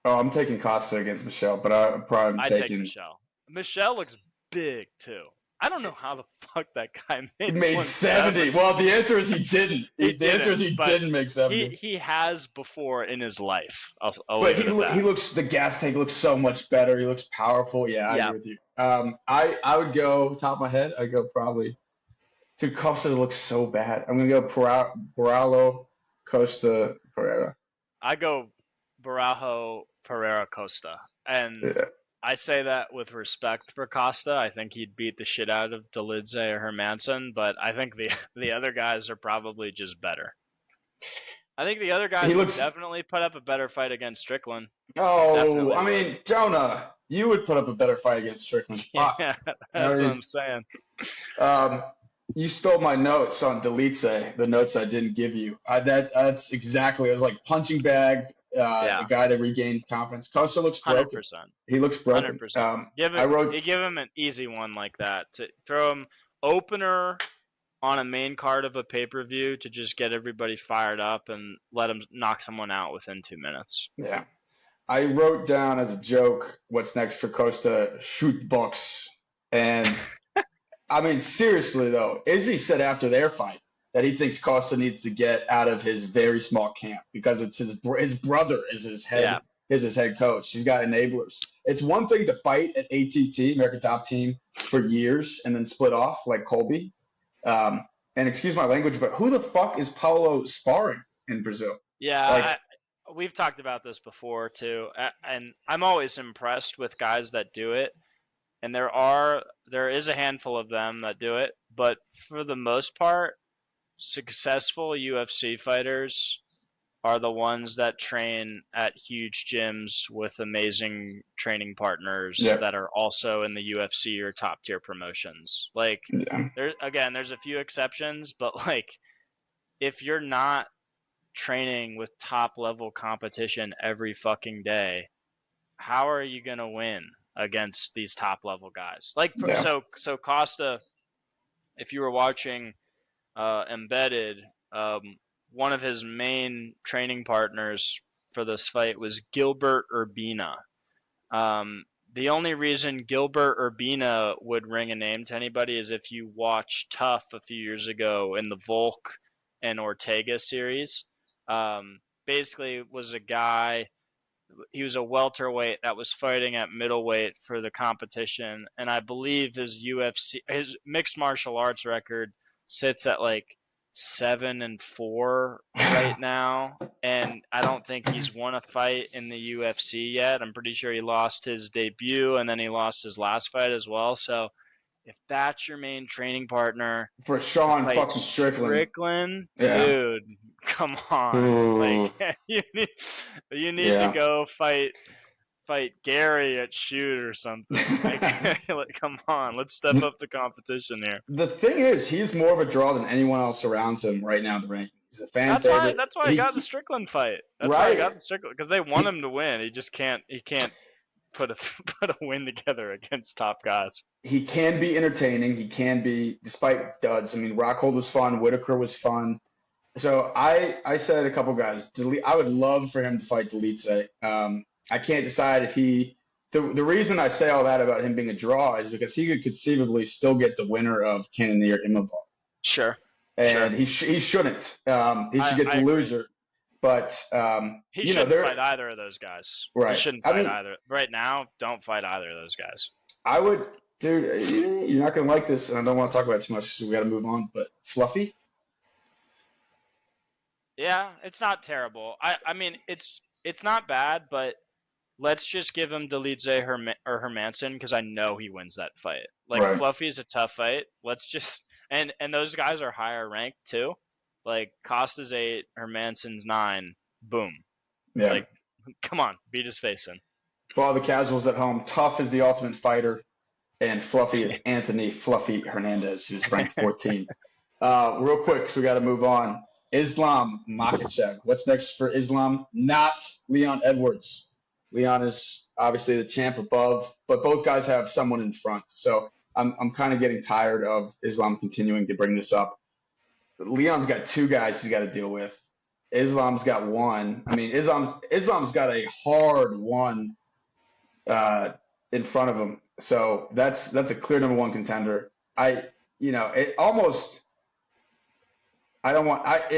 Oh, I'm taking Costa against Michel, but I'm probably taking Michel. Michel looks big too. I don't know how the fuck that guy made 70. Well, the answer is he didn't. The answer is he didn't make 70. He has before in his life. He looks. The gas tank looks so much better. He looks powerful. Yeah, I agree with you. I would go top of my head. I'd go probably. Dude, Costa looks so bad. I'm gonna go Baralho, Costa, Pereira. I go Baralho, Pereira, Costa, and I say that with respect for Costa. I think he'd beat the shit out of Delice or Hermanson, but I think the other guys are probably just better. I think the other guys would definitely put up a better fight against Strickland. Oh, I mean, Jonah, you would put up a better fight against Strickland. Yeah, that's what I'm saying. You stole my notes on Delice, the notes I didn't give you. That's exactly. It was like punching bag. A guy to regain confidence. Costa looks broken. 100%. He looks broken. 100%. Give him an easy one like that. To throw him opener on a main card of a pay-per-view to just get everybody fired up and let him knock someone out within 2 minutes. Yeah. I wrote down as a joke, what's next for Costa? Shoot box. And I mean, seriously though, Izzy said after their fight that he thinks Costa needs to get out of his very small camp because it's his brother is his head coach. He's got enablers. It's one thing to fight at ATT, American Top Team, for years and then split off like Colby. And excuse my language, but who the fuck is Paulo sparring in Brazil? Yeah, we've talked about this before too, and I'm always impressed with guys that do it. And there is a handful of them that do it, but for the most part, successful UFC fighters are the ones that train at huge gyms with amazing training partners that are also in the UFC or top tier promotions. Like, there's a few exceptions, but like, if you're not training with top level competition every fucking day, how are you gonna win against these top level guys? Like, so Costa, if you were watching Embedded, one of his main training partners for this fight was Gilbert Urbina. The only reason Gilbert Urbina would ring a name to anybody is if you watched Tough a few years ago in the Volk and Ortega series. Basically was a guy, he was a welterweight that was fighting at middleweight for the competition, and I believe his mixed martial arts record sits at like 7-4 right now, and I don't think he's won a fight in the UFC yet. I'm pretty sure he lost his debut and then he lost his last fight as well. So if that's your main training partner for Sean fucking Strickland, dude, come on. Like, you need to go fight Gary at shoot or something. Like, come on, let's step up the competition here. The thing is, he's more of a draw than anyone else around him right now in the rankings. He's a fan favorite. That's why he got the Strickland fight. That's why he got the Strickland, because they want him to win. He just can't. He can't put a win together against top guys. He can be entertaining. He can be, despite duds. I mean, Rockhold was fun. Whitaker was fun. So I said a couple guys. I would love for him to fight Delice. I can't decide if he. The reason I say all that about him being a draw is because he could conceivably still get the winner of Cannonier Imavov. Sure. And he shouldn't. He should get the loser. But he shouldn't fight either of those guys. Right. He shouldn't fight either. Right now, don't fight either of those guys. I would, dude. You're not gonna like this, and I don't want to talk about it too much, so we got to move on. But Fluffy. Yeah, it's not terrible. I mean, it's not bad, but let's just give him Delice or Hermanson because I know he wins that fight. Like, Fluffy's a tough fight. Let's just and those guys are higher ranked too. Like, Costa's 8, Hermanson's 9. Boom. Yeah. Like, come on, beat his face in. For all the casuals at home, Tough is the ultimate fighter, and Fluffy is Anthony Fluffy Hernandez, who's ranked 14. Real quick, so we got to move on. Islam Makhachev. What's next for Islam? Not Leon Edwards. Leon is obviously the champ above, but both guys have someone in front. So I'm kind of getting tired of Islam continuing to bring this up. Leon's got 2 guys he's got to deal with. Islam's got 1. I mean, Islam's got a hard 1 in front of him. So that's a clear number 1 contender. It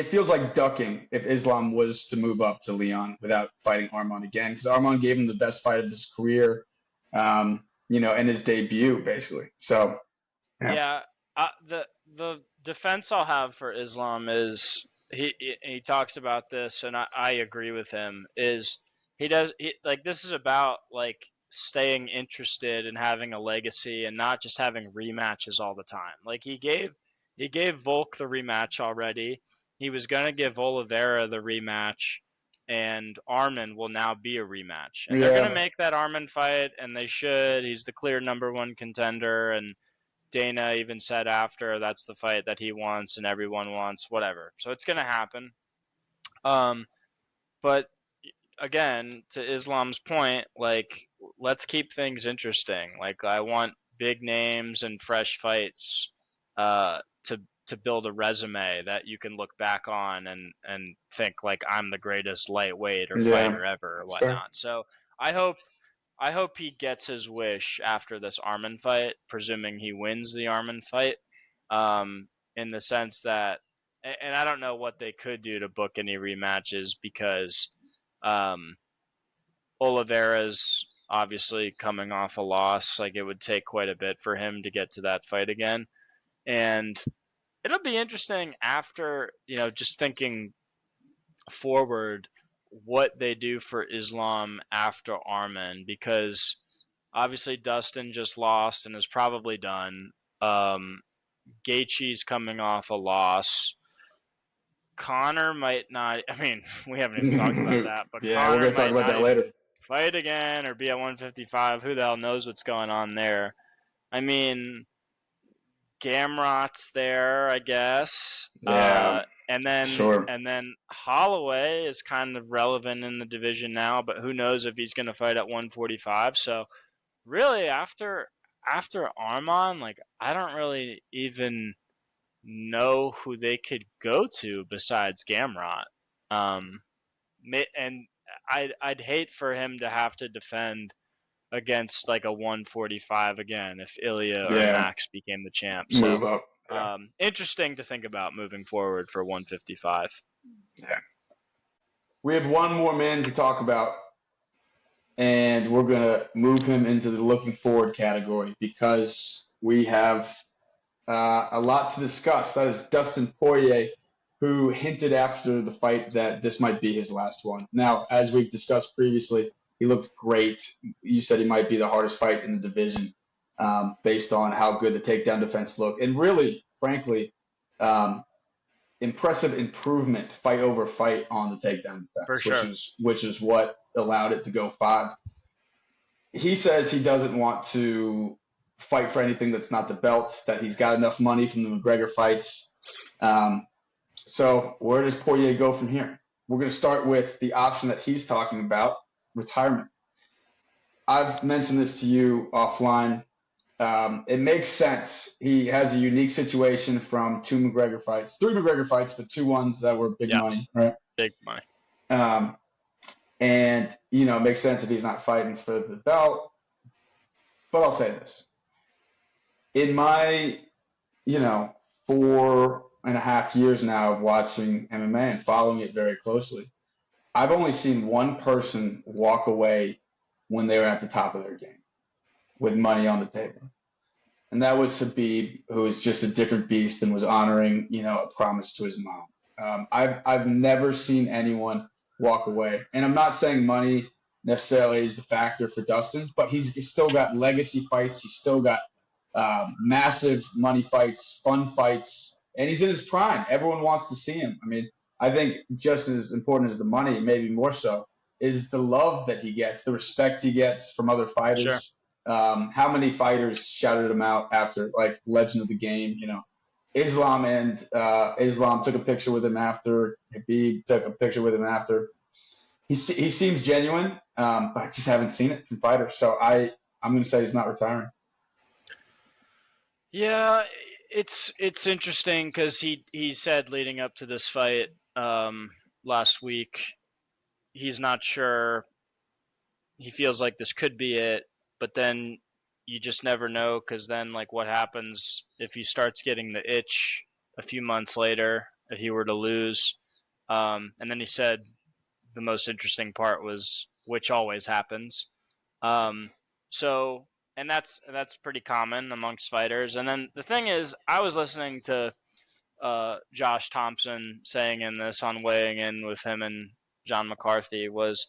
feels like ducking if Islam was to move up to Leon without fighting Arman again, because Arman gave him the best fight of his career, in his debut, basically. So, yeah. The defense I'll have for Islam is he talks about this, and I agree with him. Is this is about like staying interested and having a legacy and not just having rematches all the time. Like, he gave Volk the rematch already. He was going to give Oliveira the rematch, and Arman will now be a rematch. And they're going to make that Arman fight, and they should. He's the clear number 1 contender, and Dana even said after that's the fight that he wants and everyone wants, whatever. So it's going to happen. But again, to Islam's point, like, let's keep things interesting. Like, I want big names and fresh fights to to build a resume that you can look back on and think like I'm the greatest lightweight or fighter ever or whatnot. So I hope he gets his wish after this Arman fight, presuming he wins the Arman fight. In the sense that, and I don't know what they could do to book any rematches because Oliveira's obviously coming off a loss. Like, it would take quite a bit for him to get to that fight again. And it'll be interesting after, just thinking forward, what they do for Islam after Arman, because obviously Dustin just lost and is probably done. Gaethje's coming off a loss. Conor might not. I mean, we haven't even talked about that, but yeah, Conor we're gonna talk about that later. Fight again or be at 155. Who the hell knows what's going on there? I mean, Gamrot's there, I guess. Yeah. And then Holloway is kind of relevant in the division now, but who knows if he's going to fight at 145. So really, after Arman, like, I don't really even know who they could go to besides Gamrot. And I'd hate for him to have to defend against like a 145 again if Ilya or Max became the champ. So move up. Yeah. Interesting to think about moving forward for 155. Yeah. We have one more man to talk about, and we're going to move him into the looking forward category because we have a lot to discuss. That is Dustin Poirer, who hinted after the fight that this might be his last one. Now, as we've discussed previously, he looked great. You said he might be the hardest fight in the division based on how good the takedown defense looked. And really, frankly, impressive improvement fight over fight on the takedown defense, For sure. which is what allowed it to go 5. He says he doesn't want to fight for anything that's not the belt, that he's got enough money from the McGregor fights. So where does Poirier go from here? We're going to start with the option that he's talking about, retirement. I've mentioned this to you offline. It makes sense. He has a unique situation from 3 McGregor fights, but 2 ones that were big money, right? Big money. And, it makes sense if he's not fighting for the belt. But I'll say this. In my, 4.5 years now of watching MMA and following it very closely, I've only seen one person walk away when they were at the top of their game with money on the table. And that was Khabib, who was just a different beast and was honoring, a promise to his mom. I've never seen anyone walk away. And I'm not saying money necessarily is the factor for Dustin, but he's still got legacy fights. He's still got massive money fights, fun fights, and he's in his prime. Everyone wants to see him. I mean, I think just as important as the money, maybe more so, is the love that he gets, the respect he gets from other fighters. Sure. How many fighters shouted him out after, like, legend of the game, Islam took a picture with him after. Khabib took a picture with him after. He seems genuine, but I just haven't seen it from fighters. So I'm going to say he's not retiring. Yeah, it's interesting because he said leading up to this fight last week, he's not sure. He feels like this could be it, but then you just never know because then, like, what happens if he starts getting the itch a few months later if he were to lose? And then he said the most interesting part was, which always happens. So, and that's pretty common amongst fighters. And then the thing is, I was listening to Josh Thompson saying in this on weighing in with him and John McCarthy was,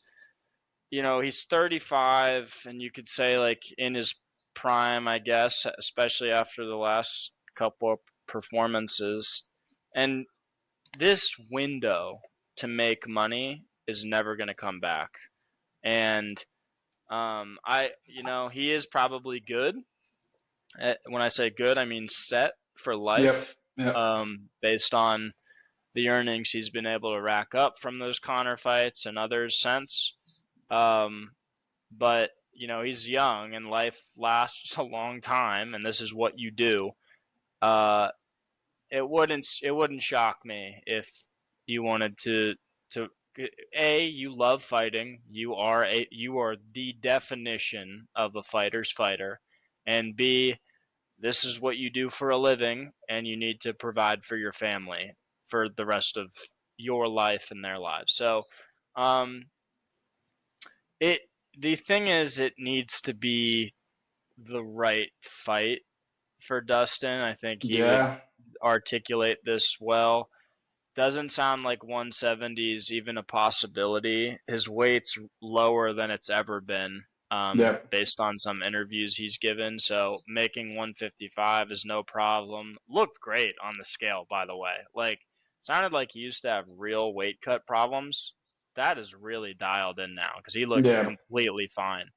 he's 35 and you could say like in his prime, I guess, especially after the last couple of performances. And this window to make money is never going to come back. And he is probably good. When I say good, I mean set for life. Yep. Based on the earnings he's been able to rack up from those Conor fights and others since. But he's young and life lasts a long time, and this is what you do. it wouldn't shock me if you wanted to you love fighting. You are the definition of a fighter's fighter, and B, this is what you do for a living, and you need to provide for your family for the rest of your life and their lives. So, um, it the thing is, it needs to be the right fight for Dustin. I think he would Yeah. articulate this well. Doesn't sound like 170 is even a possibility. His weight's lower than it's ever been, Yep. based on some interviews he's given. So making 155 is no problem. Looked great on the scale, by the way. Like, sounded like he used to have real weight cut problems. That is really dialed in now because he looked Yeah. completely fine.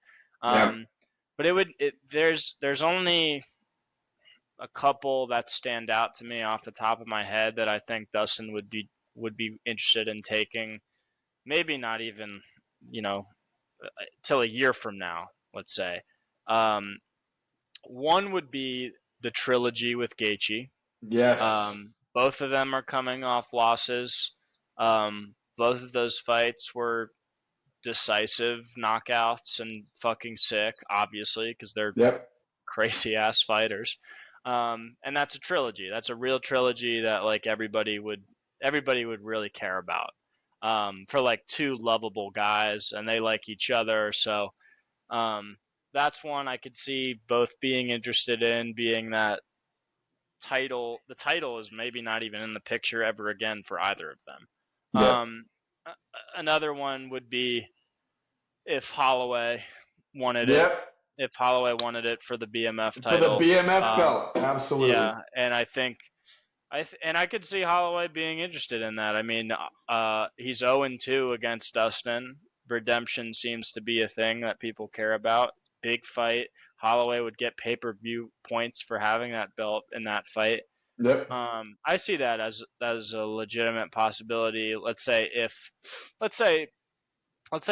Yeah. But there's only a couple that stand out to me off the top of my head that I think Dustin would be interested in taking. Maybe not even, you know, till a year from now, let's say. Um, One would be the trilogy with Gaethje. Yes. Both of them are coming off losses. Both of those fights were decisive knockouts and fucking sick, obviously, because they're Yep. crazy ass fighters. And that's a trilogy. That's a real trilogy that like everybody would really care about. For like two lovable guys, and they like each other. So um, that's one I could see both being interested in. Being that the title is maybe not even in the picture ever again for either of them. Yep. Another one would be if Holloway wanted it. Yep. If Holloway wanted it for the BMF For the title. BMF belt. Absolutely. Yeah, and I think I could see Holloway being interested in that. I mean, he's 0-2 against Dustin. Redemption seems to be a thing that people care about. Big fight. Holloway would get pay-per-view points for having that belt in that fight. Yep. I see that as a legitimate possibility. Let's say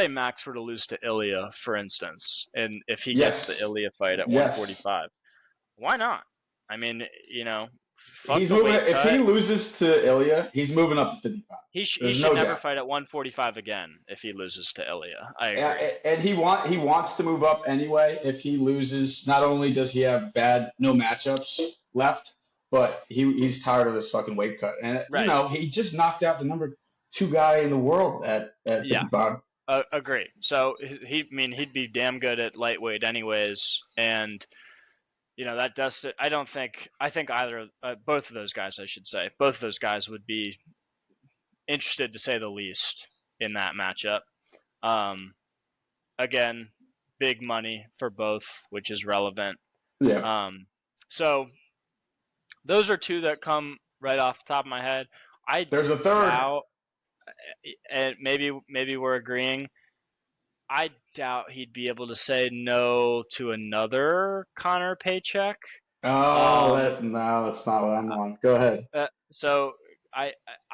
Max were to lose to Ilya, for instance, and if he gets the Yes. Ilya fight at Yes. 145, why not? I mean, fuck He's the moving. weight If cut. he loses to Ilya, he's moving up to 55. He should never fight at 145 again if he loses to Ilya. I agree. And he wants to move up anyway. If he loses, not only does he have no matchups left, but he's tired of this fucking weight cut. And Right. he just knocked out the number 2 guy in the world at 55. Agree. So he'd be damn good at lightweight anyways, and that Dustin. I think both of those guys, I should say, both of those guys would be interested to say the least in that matchup. Again, big money for both, which is relevant. Yeah. So those are two that come right off the top of my head. There's a third. And maybe we're agreeing. I doubt he'd be able to say no to another Conor paycheck. Oh, no, that's not what I'm on. Go ahead. So I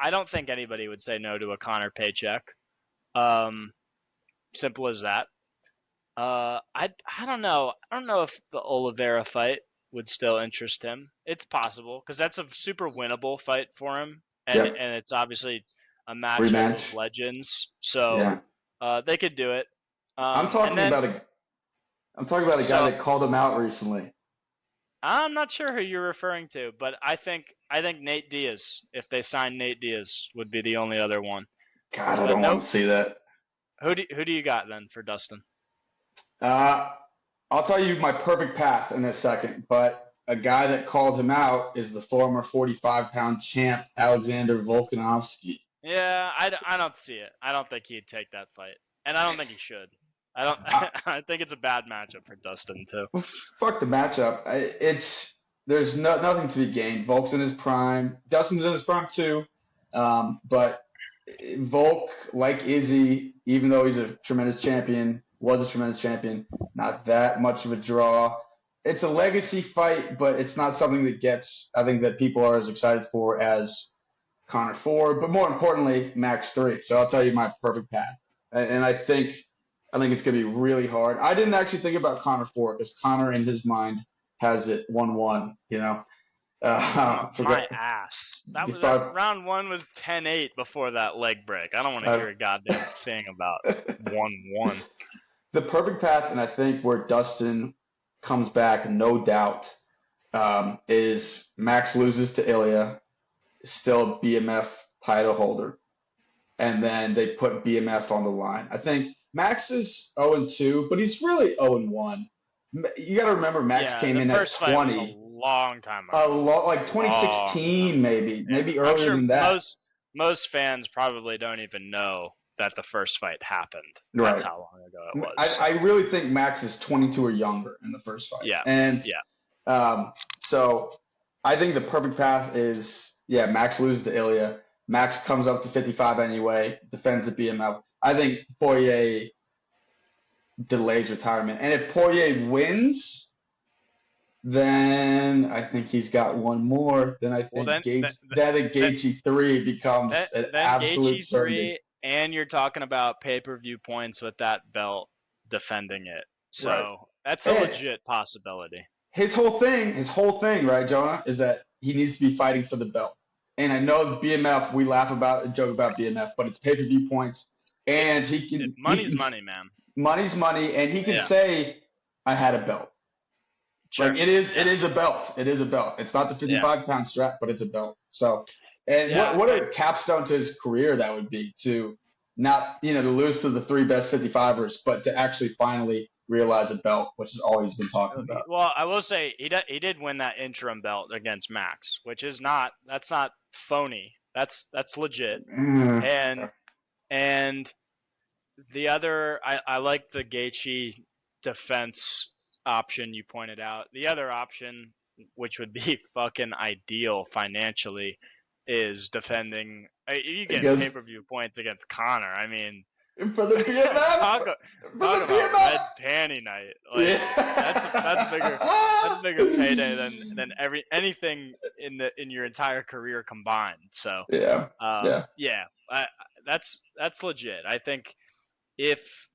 don't think anybody would say no to a Conor paycheck. Simple as that. I don't know. I don't know if the Oliveira fight would still interest him. It's possible because that's a super winnable fight for him, and it's obviously a matchup of legends. So they could do it. I'm talking about a guy that called him out recently. I'm not sure who you're referring to, but I think Nate Diaz, if they sign Nate Diaz, would be the only other one. God, I don't want to see that. Who do you got then for Dustin? I'll tell you my perfect path in a second, but a guy that called him out is the former 45-pound champ, Alexander Volkanovski. Yeah, I don't see it. I don't think he'd take that fight, and I don't think he should. I think it's a bad matchup for Dustin too. Fuck the matchup. There's nothing to be gained. Volk's in his prime. Dustin's in his prime too. But Volk, like Izzy, even though he's a tremendous champion, not that much of a draw. It's a legacy fight, but it's not something I think that people are as excited for as Conor 4, but more importantly, Max 3. So I'll tell you my perfect path. And I think it's going to be really hard. I didn't actually think about Conor 4 because Conor, in his mind, has it 1-1, My ass. That round 1 was 10-8 before that leg break. I don't want to hear a goddamn thing about 1-1. The perfect path, and I think where Dustin comes back, no doubt, is Max loses to Ilya, still BMF title holder, and then they put BMF on the line. I think Max is 0-2, but he's really 0-1. You got to remember, Max came in at 20. Was a long time ago. Like 2016, maybe earlier than that. Most fans probably don't even know that the first fight happened. That's how long ago it was. I really think Max is 22 or younger in the first fight. Yeah. And so I think the perfect path is, Max loses to Ilya. Max comes up to 55 anyway, defends the BMF. I think Poirier delays retirement. And if Poirier wins, then I think he's got one more. Then I think Gaethje 3 becomes an absolute certainty. And you're talking about pay-per-view points with that belt defending it. So that's a legit possibility. His whole thing, right, Jonah, is that he needs to be fighting for the belt. And I know BMF, we laugh about and joke about BMF, but it's pay-per-view points. And he can... Money's money, man. Money's money, and he can say, I had a belt. Sure. Like, it is a belt. It is a belt. It's not the 55-pound strap, but it's a belt. So... And what a capstone to his career that would be, to not, to lose to the 3 best 55ers, but to actually finally realize a belt, which is all he's been talking about. Well, I will say he did win that interim belt against Max, which is that's not phony. That's legit. And the other, I like the Gaethje defense option you pointed out. The other option, which would be fucking ideal financially, is defending. You get pay-per-view points against Conor. I mean, for the BMF. Talk about red panty night. Like that's bigger. That's a bigger payday than anything in your entire career combined. So that's legit. I think if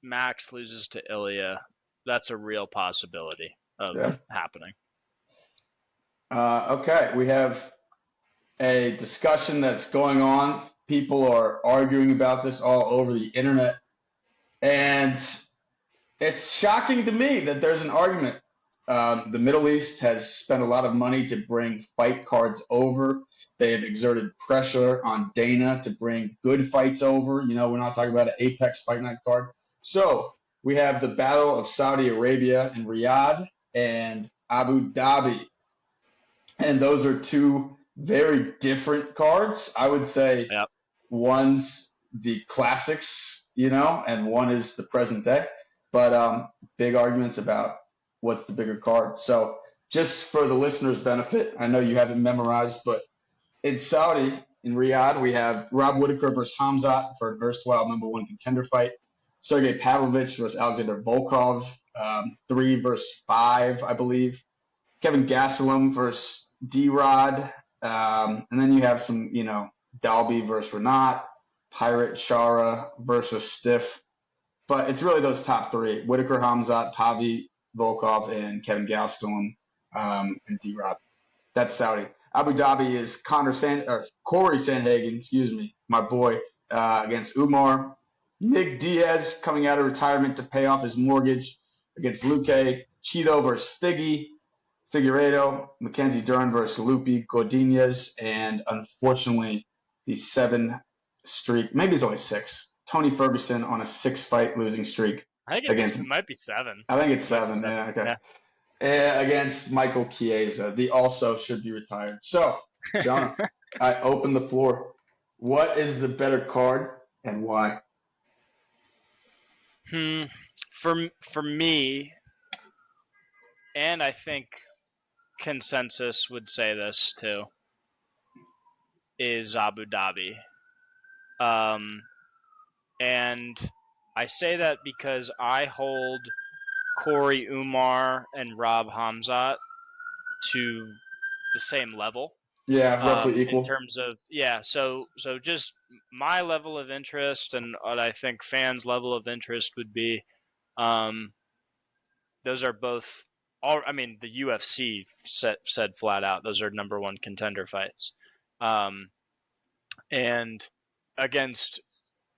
Max loses to Ilya, that's a real possibility of happening. Okay, we have a discussion that's going on. People are arguing about this all over the internet. And it's shocking to me that there's an argument. The Middle East has spent a lot of money to bring fight cards over. They have exerted pressure on Dana to bring good fights over. We're not talking about an Apex Fight Night card. So we have the Battle of Saudi Arabia in Riyadh and Abu Dhabi. And those are two very different cards. I would say one's the classics, and one is the present day. But big arguments about what's the bigger card. So just for the listeners' benefit, I know you haven't memorized, but in Saudi, in Riyadh, we have Rob Whittaker versus Khamzat for an erstwhile #1 contender fight. Sergey Pavlovich versus Alexander Volkov, 3 versus 5, I believe. Kevin Gastelum versus D-Rod. And then you have some, Dalby versus Renat, Pirate Shara versus Stiff. But it's really those top 3, Whittaker, Khamzat, Pavi, Volkov, and Kevin Gastelum, and D-Rod. That's Saudi. Abu Dhabi is Corey Sandhagen, my boy, against Umar. Nick Diaz coming out of retirement to pay off his mortgage against Luque. Cheeto versus Figueiredo, Mackenzie Dern versus Lupi Godinez, and unfortunately, the 7 streak, maybe it's only 6. Tony Ferguson on a 6-fight losing streak. I think it might be 7. I think it's 7. Yeah, okay. Yeah. Against Michael Chiesa. The also should be retired. So, John, I open the floor. What is the better card and why? For me, and I think consensus would say this too, is Abu Dhabi. And I say that because I hold Corey Umar and Rob Khamzat to the same level. Yeah, roughly equal. In terms of, so just my level of interest and what I think fans' level of interest would be, those are both the UFC said flat out those are number one contender fights, and against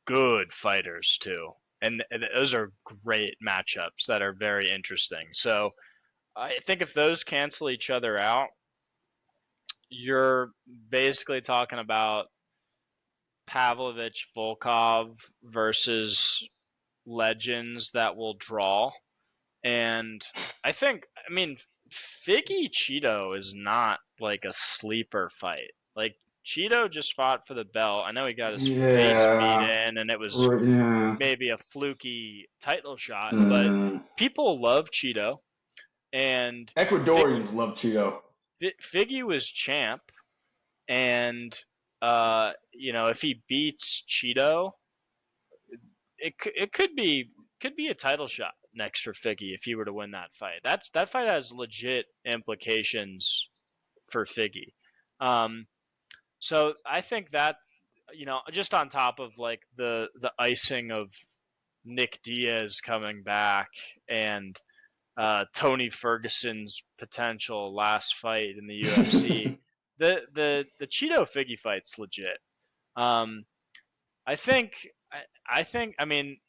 good fighters too, and those are great matchups that are very interesting. So I think if those cancel each other out, you're basically talking about Pavlovich Volkov versus legends that will draw. And Figgy Cheeto is not like a sleeper fight. Like, Cheeto just fought for the belt. I know he got his face beat in, and it was maybe a fluky title shot, but people love Cheeto. And Ecuadorians love Cheeto. Figgy was champ, and if he beats Cheeto, it could be a title shot next for Figgy if he were to win that fight. That fight has legit implications for Figgy. So I think that, just on top of like the icing of Nick Diaz coming back and Tony Ferguson's potential last fight in the UFC, the Cheeto Figgy fight's legit. I think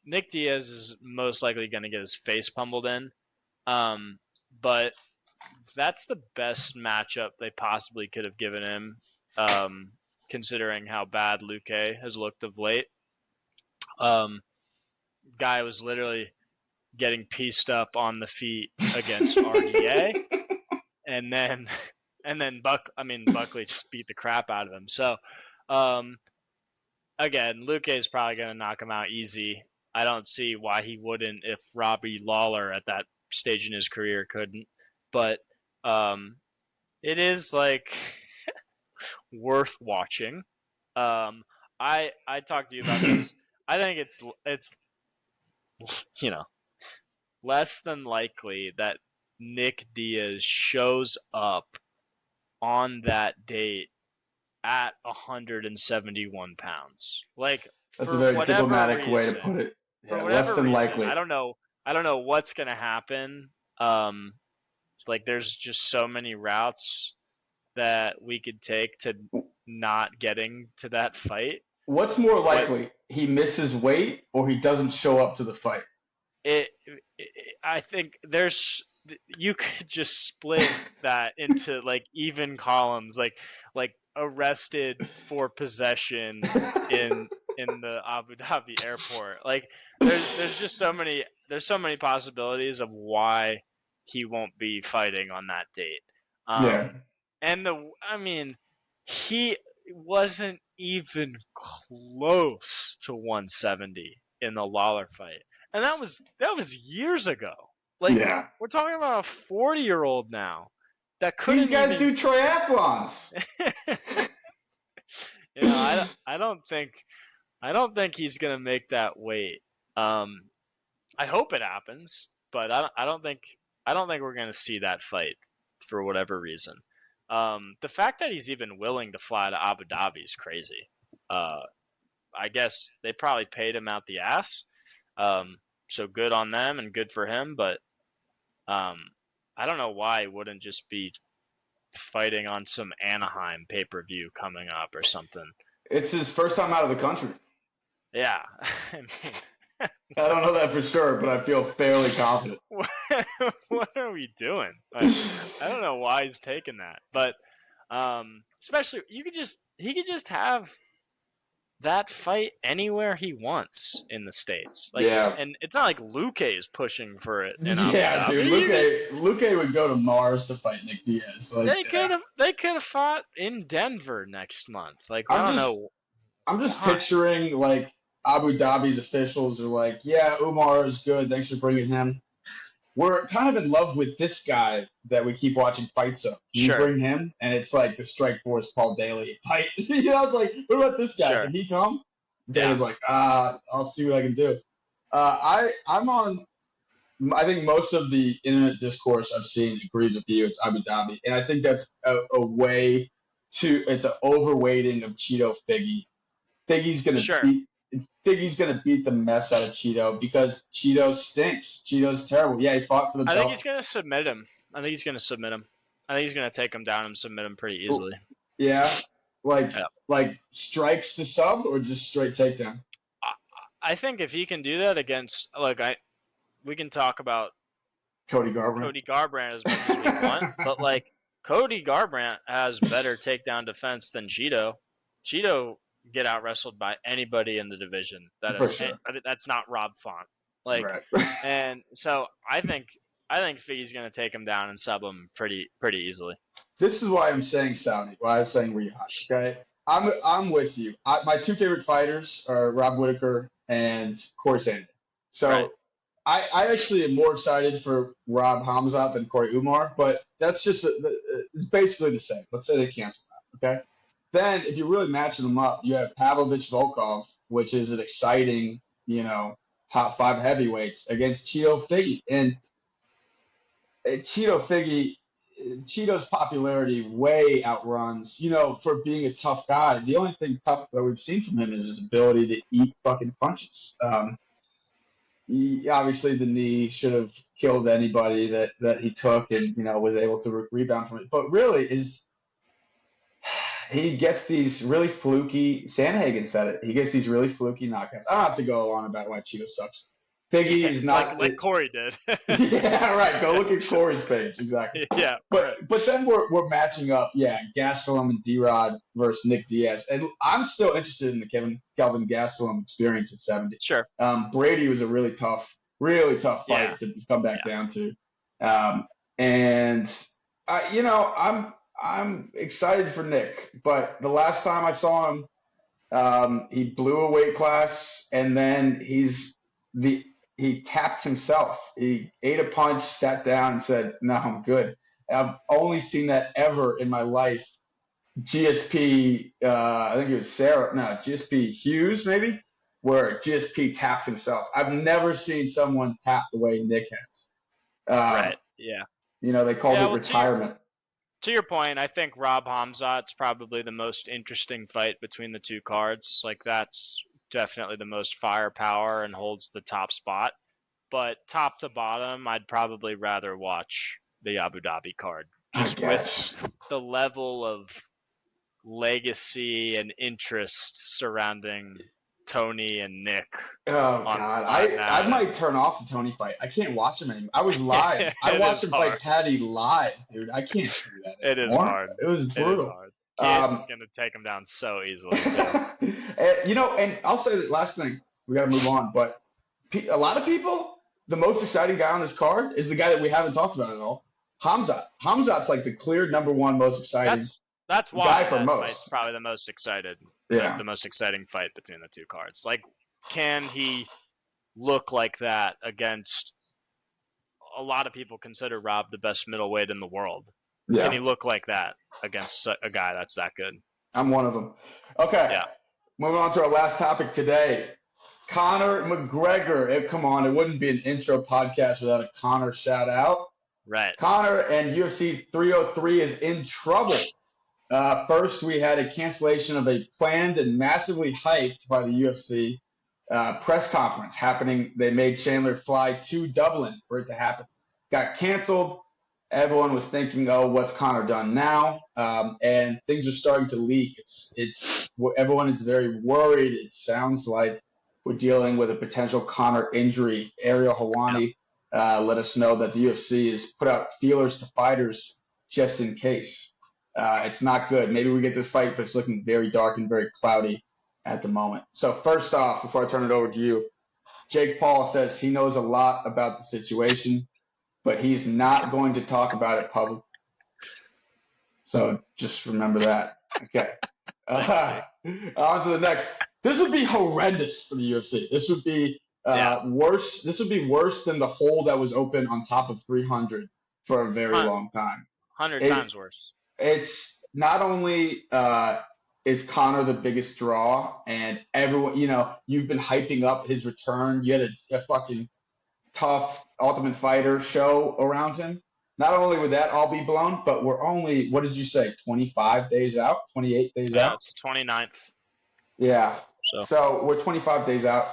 Nick Diaz is most likely going to get his face pummeled in, but that's the best matchup they possibly could have given him, considering how bad Luque has looked of late. Guy was literally getting pieced up on the feet against RDA, and then Buckley just beat the crap out of him. So, again, Luque is probably going to knock him out easy. I don't see why he wouldn't if Robbie Lawler at that stage in his career couldn't. But it is like worth watching. I talked to you about this. I think it's less than likely that Nick Diaz shows up on that date at 171 pounds. Like, that's a very diplomatic way to put it. Yeah, less than likely. I don't know what's gonna happen. There's just so many routes that we could take to not getting to that fight. What's more likely? He misses weight or he doesn't show up to the fight? I think you could just split that into like even columns, like arrested for possession in the Abu Dhabi airport. Like there's just so many possibilities of why he won't be fighting on that date. And he wasn't even close to 170 in the Lawler fight. And that was years ago. We're talking about a 40-year-old now that couldn't. These guys do triathlons. I don't think he's gonna make that weight. I hope it happens, but I don't think we're gonna see that fight for whatever reason. The fact that he's even willing to fly to Abu Dhabi is crazy. I guess they probably paid him out the ass. So good on them and good for him, but I don't know why he wouldn't just be fighting on some Anaheim pay-per-view coming up or something. It's his first time out of the country. Yeah. I don't know that for sure, but I feel fairly confident. What are we doing? I don't know why he's taking that, but especially he could just have that fight anywhere he wants in the States. And it's not like Luque is pushing for it. Dude, Luque would go to Mars to fight Nick Diaz. They could have fought in Denver next month. I don't know. I'm just picturing like Abu Dhabi's officials are like, yeah, Umar is good. Thanks for bringing him. We're kind of in love with this guy that we keep watching fights of. You bring him, and it's like the Strikeforce Paul Daly fight. I was like, what about this guy? Can he come? Dan was like, I'll see what I can do. I'm on. I think most of the internet discourse I've seen agrees with you. It's Abu Dhabi, and I think that's a way to. It's an overweighting of Cheeto Figgy. Figgy's gonna beat. Figgy's going to beat the mess out of Cheeto because Cheeto stinks. Cheeto's terrible. Yeah, he fought for the belt. I think he's going to submit him. I think he's going to take him down and submit him pretty easily. Yeah, like strikes to sub or just straight takedown. I think if he can do that against, we can talk about Cody Garbrandt as much as we want, but Cody Garbrandt has better takedown defense than Cheeto. Cheeto get out wrestled by anybody in the division. That's not Rob Font. Right. And so I think Figgy's going to take him down and sub him pretty easily. This is why I'm saying Saudi. Why I'm saying rematch. Okay, I'm with you. My two favorite fighters are Rob Whittaker and Corey Sanders. So. Right. I actually am more excited for Rob Hamzat than Corey Umar, but that's just it's basically the same. Let's say they cancel that, okay? Then if you're really matching them up, you have Pavlovich Volkov, which is an exciting, top 5 heavyweights against Cheeto Figgy. And Cheeto's popularity way outruns, for being a tough guy. The only thing tough that we've seen from him is his ability to eat fucking punches. Obviously the knee should have killed anybody that he took and was able to rebound from it, but really he gets these really fluky Sandhagen said it, he gets these really fluky knockouts. I don't have to go on about why Cheeto sucks. Figgy is not like Corey did. Yeah, right. Go look at Corey's page. Exactly. Yeah. But then we're matching up. Yeah, Gastelum and D-Rod versus Nick Diaz, and I'm still interested in the Kelvin Gastelum experience at 70. Sure. Brady was a really tough fight to come back down to, and I'm excited for Nick. But the last time I saw him, he blew a weight class, and then he tapped himself. He ate a punch, sat down, and said, "No, I'm good." I've only seen that ever in my life. GSP, I think it was GSP Hughes, maybe, where GSP tapped himself. I've never seen someone tap the way Nick has. Right, yeah. They called it retirement. To your point, I think Rob Hamzat's probably the most interesting fight between the two cards. That's definitely the most firepower and holds the top spot. But top to bottom, I'd probably rather watch the Abu Dhabi card. Just with the level of legacy and interest surrounding Tony and Nick. Oh, God. I might turn off the Tony fight. I can't watch him anymore. I was live. I watched him fight Patty live, dude. I can't do that anymore. It is hard. It was brutal. Case is going to take him down so easily. And I'll say the last thing. We got to move on. But a lot of people, the most exciting guy on this card is the guy that we haven't talked about at all, Hamzat. Hamzat's the clear number one most exciting. That's why that fight's probably the most excited. Yeah. The most exciting fight between the two cards. Can he look like that against? A lot of people consider Rob the best middleweight in the world. Yeah. Can he look like that against a guy that's that good? I'm one of them. Okay. Yeah. Moving on to our last topic today. Conor McGregor. Come on, it wouldn't be an intro podcast without a Conor shout out. Right. Conor and UFC 303 is in trouble. First, we had a cancellation of a planned and massively hyped by the UFC press conference happening. They made Chandler fly to Dublin for it to happen. Got canceled. Everyone was thinking, "Oh, what's Conor done now?" And things are starting to leak. It's everyone is very worried. It sounds like we're dealing with a potential Conor injury. Ariel Helwani let us know that the UFC has put out feelers to fighters just in case. It's not good. Maybe we get this fight, but it's looking very dark and very cloudy at the moment. So first off, before I turn it over to you, Jake Paul says he knows a lot about the situation, but he's not going to talk about it publicly. So just remember that. Okay. On to the next. This would be horrendous for the UFC. This would be worse. This would be worse than the hole that was open on top of 300 for a very long time. 100 times worse. It's not only is Conor the biggest draw, and everyone, you've been hyping up his return. You had a fucking tough Ultimate Fighter show around him. Not only would that all be blown, but we're only, what did you say, 25 days out, 28 days out? It's the 29th. Yeah. So we're 25 days out.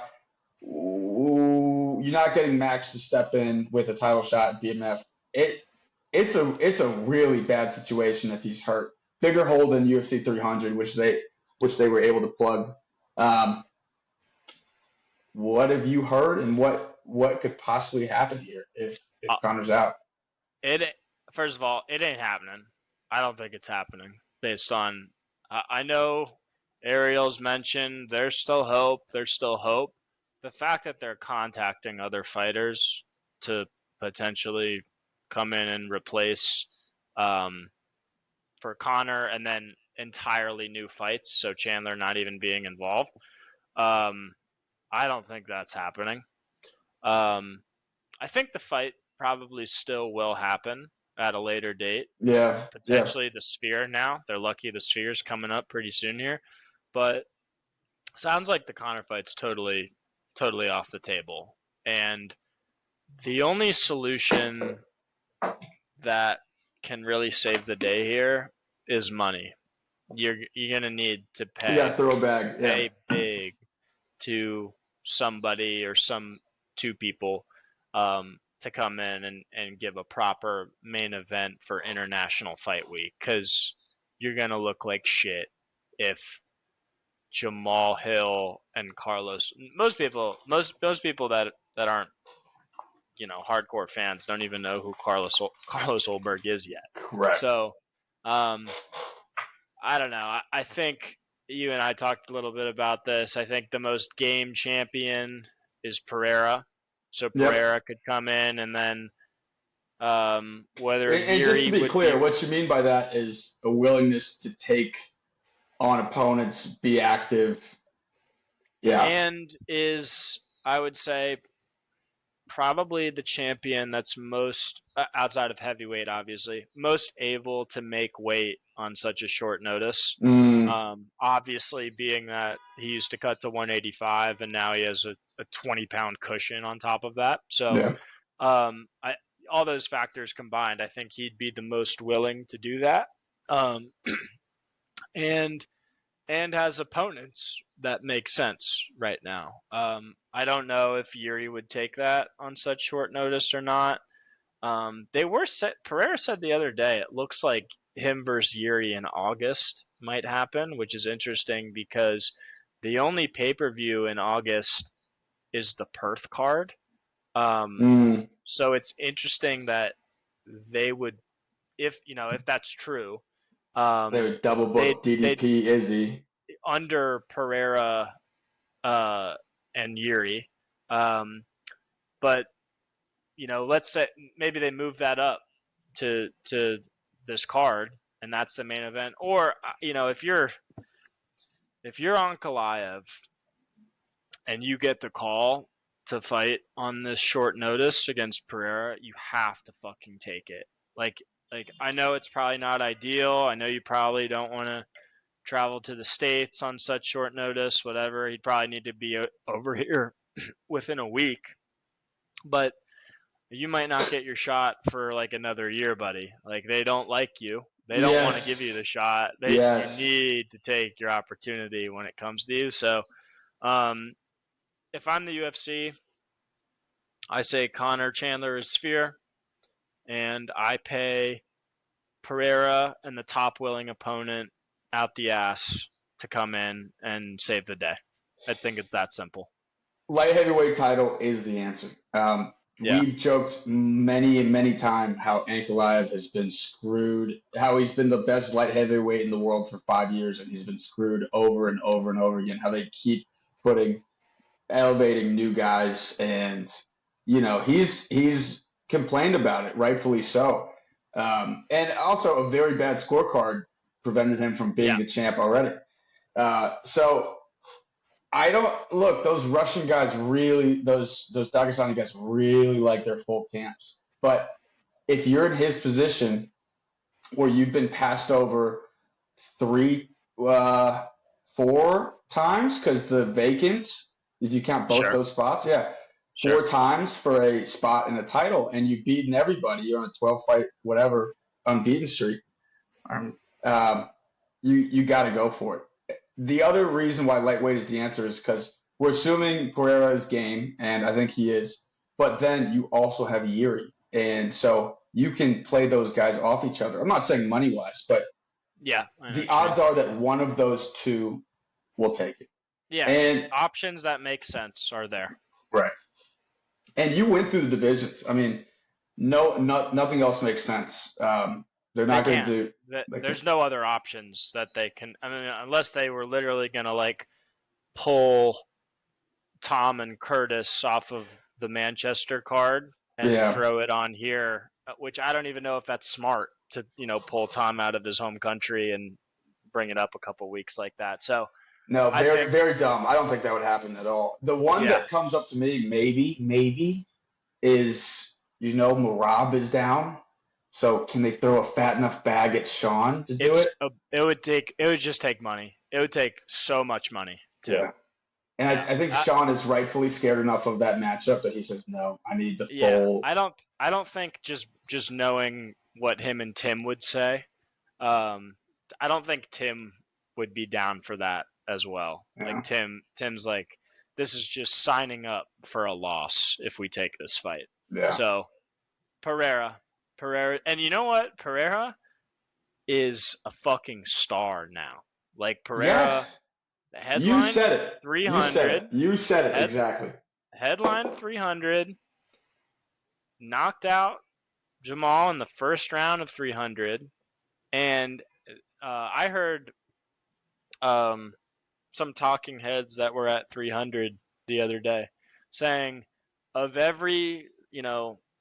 Ooh, you're not getting Max to step in with a title shot at BMF. It's a really bad situation if he's hurt. Bigger hole than UFC 300, which they were able to plug. What have you heard, and what could possibly happen here if Conor's out? First of all, it ain't happening. I don't think it's happening based on. I know Ariel's mentioned there's still hope. There's still hope. The fact that they're contacting other fighters to potentially come in and replace for Conor, and then entirely new fights, so Chandler not even being involved. I don't think that's happening. I think the fight probably still will happen at a later date. Yeah. Potentially the Sphere now. They're lucky the Sphere's coming up pretty soon here. But sounds like the Conor fight's totally off the table. And the only solution that can really save the day here is money. You're gonna need to pay pay big to somebody or two people to come in and give a proper main event for International Fight Week, because you're gonna look like shit if Jamal Hill and Carlos. Most people that aren't hardcore fans don't even know who Carlos Ulberg is yet. Correct. So, I don't know. I think you and I talked a little bit about this. I think the most game champion is Pereira. So Pereira could come in, and then whether and just to be clear, what you mean by that is a willingness to take on opponents, be active. Yeah. And is, I would say, probably the champion that's most, outside of heavyweight, obviously, most able to make weight on such a short notice. Obviously, being that he used to cut to 185 and now he has a 20-pound cushion on top of that. So all those factors combined, I think he'd be the most willing to do that. And has opponents that make sense right now. I don't know if Yuri would take that on such short notice or not. Pereira said the other day, it looks like him versus Yuri in August might happen, which is interesting because the only pay-per-view in August is the Perth card. So it's interesting that they would, if that's true, they would double book DDP Izzy under Pereira and Yuri. But let's say maybe they move that up to this card, and that's the main event. Or if you're Ankalaev and you get the call to fight on this short notice against Pereira, you have to fucking take it. Like I know it's probably not ideal. I know you probably don't want to travel to the States on such short notice, whatever. He'd probably need to be over here within a week. But you might not get your shot for like another year, buddy. Like, they don't like you. They don't want to give you the shot. You need to take your opportunity when it comes to you. So if I'm the UFC, I say Conor Chandler is Sphere, and I pay Pereira and the top willing opponent out the ass to come in and save the day. I think it's that simple. Light heavyweight title is the answer. We've joked many and many times how Ankalaev has been screwed, how he's been the best light heavyweight in the world for 5 years, and he's been screwed over and over and over again, how they keep elevating new guys, and he's complained about it, rightfully so. And also a very bad scorecard prevented him from being the champ already. So I don't look, those Russian guys really, those Dagestani guys really like their full camps. But if you're in his position where you've been passed over 4 times, because the vacant, if you count both those spots, 4 times for a spot in a title, and you've beaten everybody, you're on a 12-fight, whatever, unbeaten streak, you got to go for it. the other reason why lightweight is the answer is because we're assuming Pereira is game, and I think he is. But then you also have Yuri, and so you can play those guys off each other. I'm not saying money wise, but yeah, the odds are that one of those two will take it. Yeah, and options that make sense are there. Right. And you went through the divisions. I mean, nothing else makes sense. They're not going to do. There's no other options that they can. I mean, unless they were literally going to like pull Tom and Curtis off of the Manchester card and throw it on here, which I don't even know if that's smart to pull Tom out of his home country and bring it up a couple weeks like that. So no, very dumb. I don't think that would happen at all. The one that comes up to me, maybe, is Merab is down. So can they throw a fat enough bag at Sean to do it? It would just take money. It would take so much money too. Yeah. And I think Sean is rightfully scared enough of that matchup that he says, no, I need the full. I don't think just knowing what him and Tim would say, I don't think Tim would be down for that as well. Yeah. Like Tim's like, this is just signing up for a loss if we take this fight. Yeah. So Pereira, and you know what? Pereira is a fucking star now. Like Pereira, the headline. You said it. 300. You said it exactly. Headline 300. Knocked out Jamal in the first round of 300, and I heard some talking heads that were at 300 the other day saying of every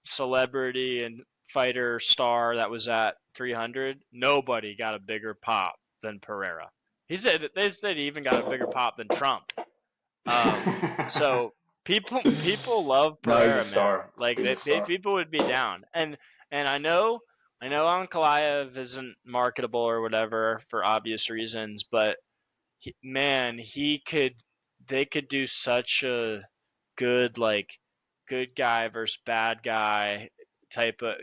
celebrity and fighter star that was at 300, nobody got a bigger pop than Pereira. They said he even got a bigger pop than Trump. So people love Pereira, no, he's a star. Man. Like people would be down, and I know Ankalaev isn't marketable or whatever for obvious reasons, but they could do such a good guy versus bad guy type of,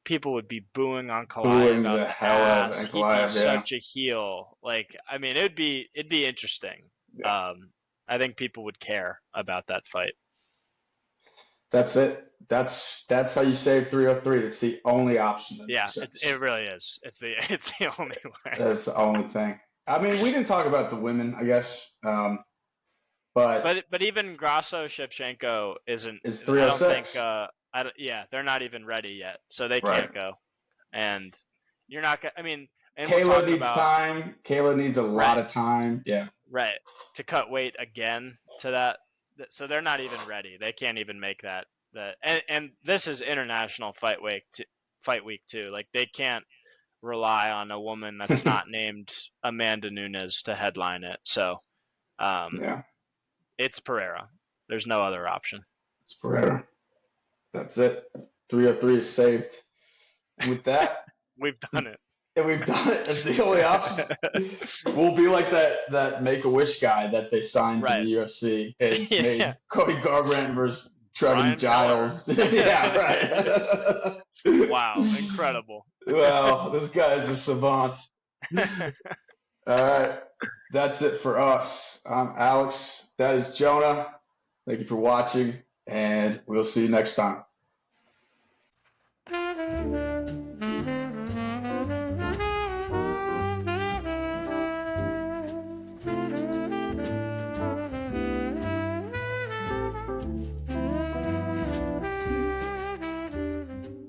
people would be booing Ankalaev about the ass. He'd be such a heel. Like, I mean, it'd be interesting. Yeah. I think people would care about that fight. That's it. That's how you save 303. It's the only option. Yeah, it really is. It's the only way. That's the only thing. I mean, we didn't talk about the women, I guess. But even Grasso Shevchenko isn't. Is 306. I don't think. They're not even ready yet, so they can't go. And you're not gonna. I mean, and Kayla needs time. Kayla needs a lot of time. Yeah. Right. To cut weight again to that, so they're not even ready. They can't even make that. And this is international fight week too. Like they can't rely on a woman that's not named Amanda Nunes to headline it. So, it's Pereira. There's no other option. It's Pereira. That's it. 303 is saved. With that, we've done it. And we've done it. It's the only option. We'll be like that Make-A-Wish guy that they signed to the UFC and made Cody Garbrandt versus Trevin Giles. Yeah, right. Wow, incredible. Well, this guy's a savant. All right, that's it for us. I'm Alex. That is Jonah. Thank you for watching, and we'll see you next time.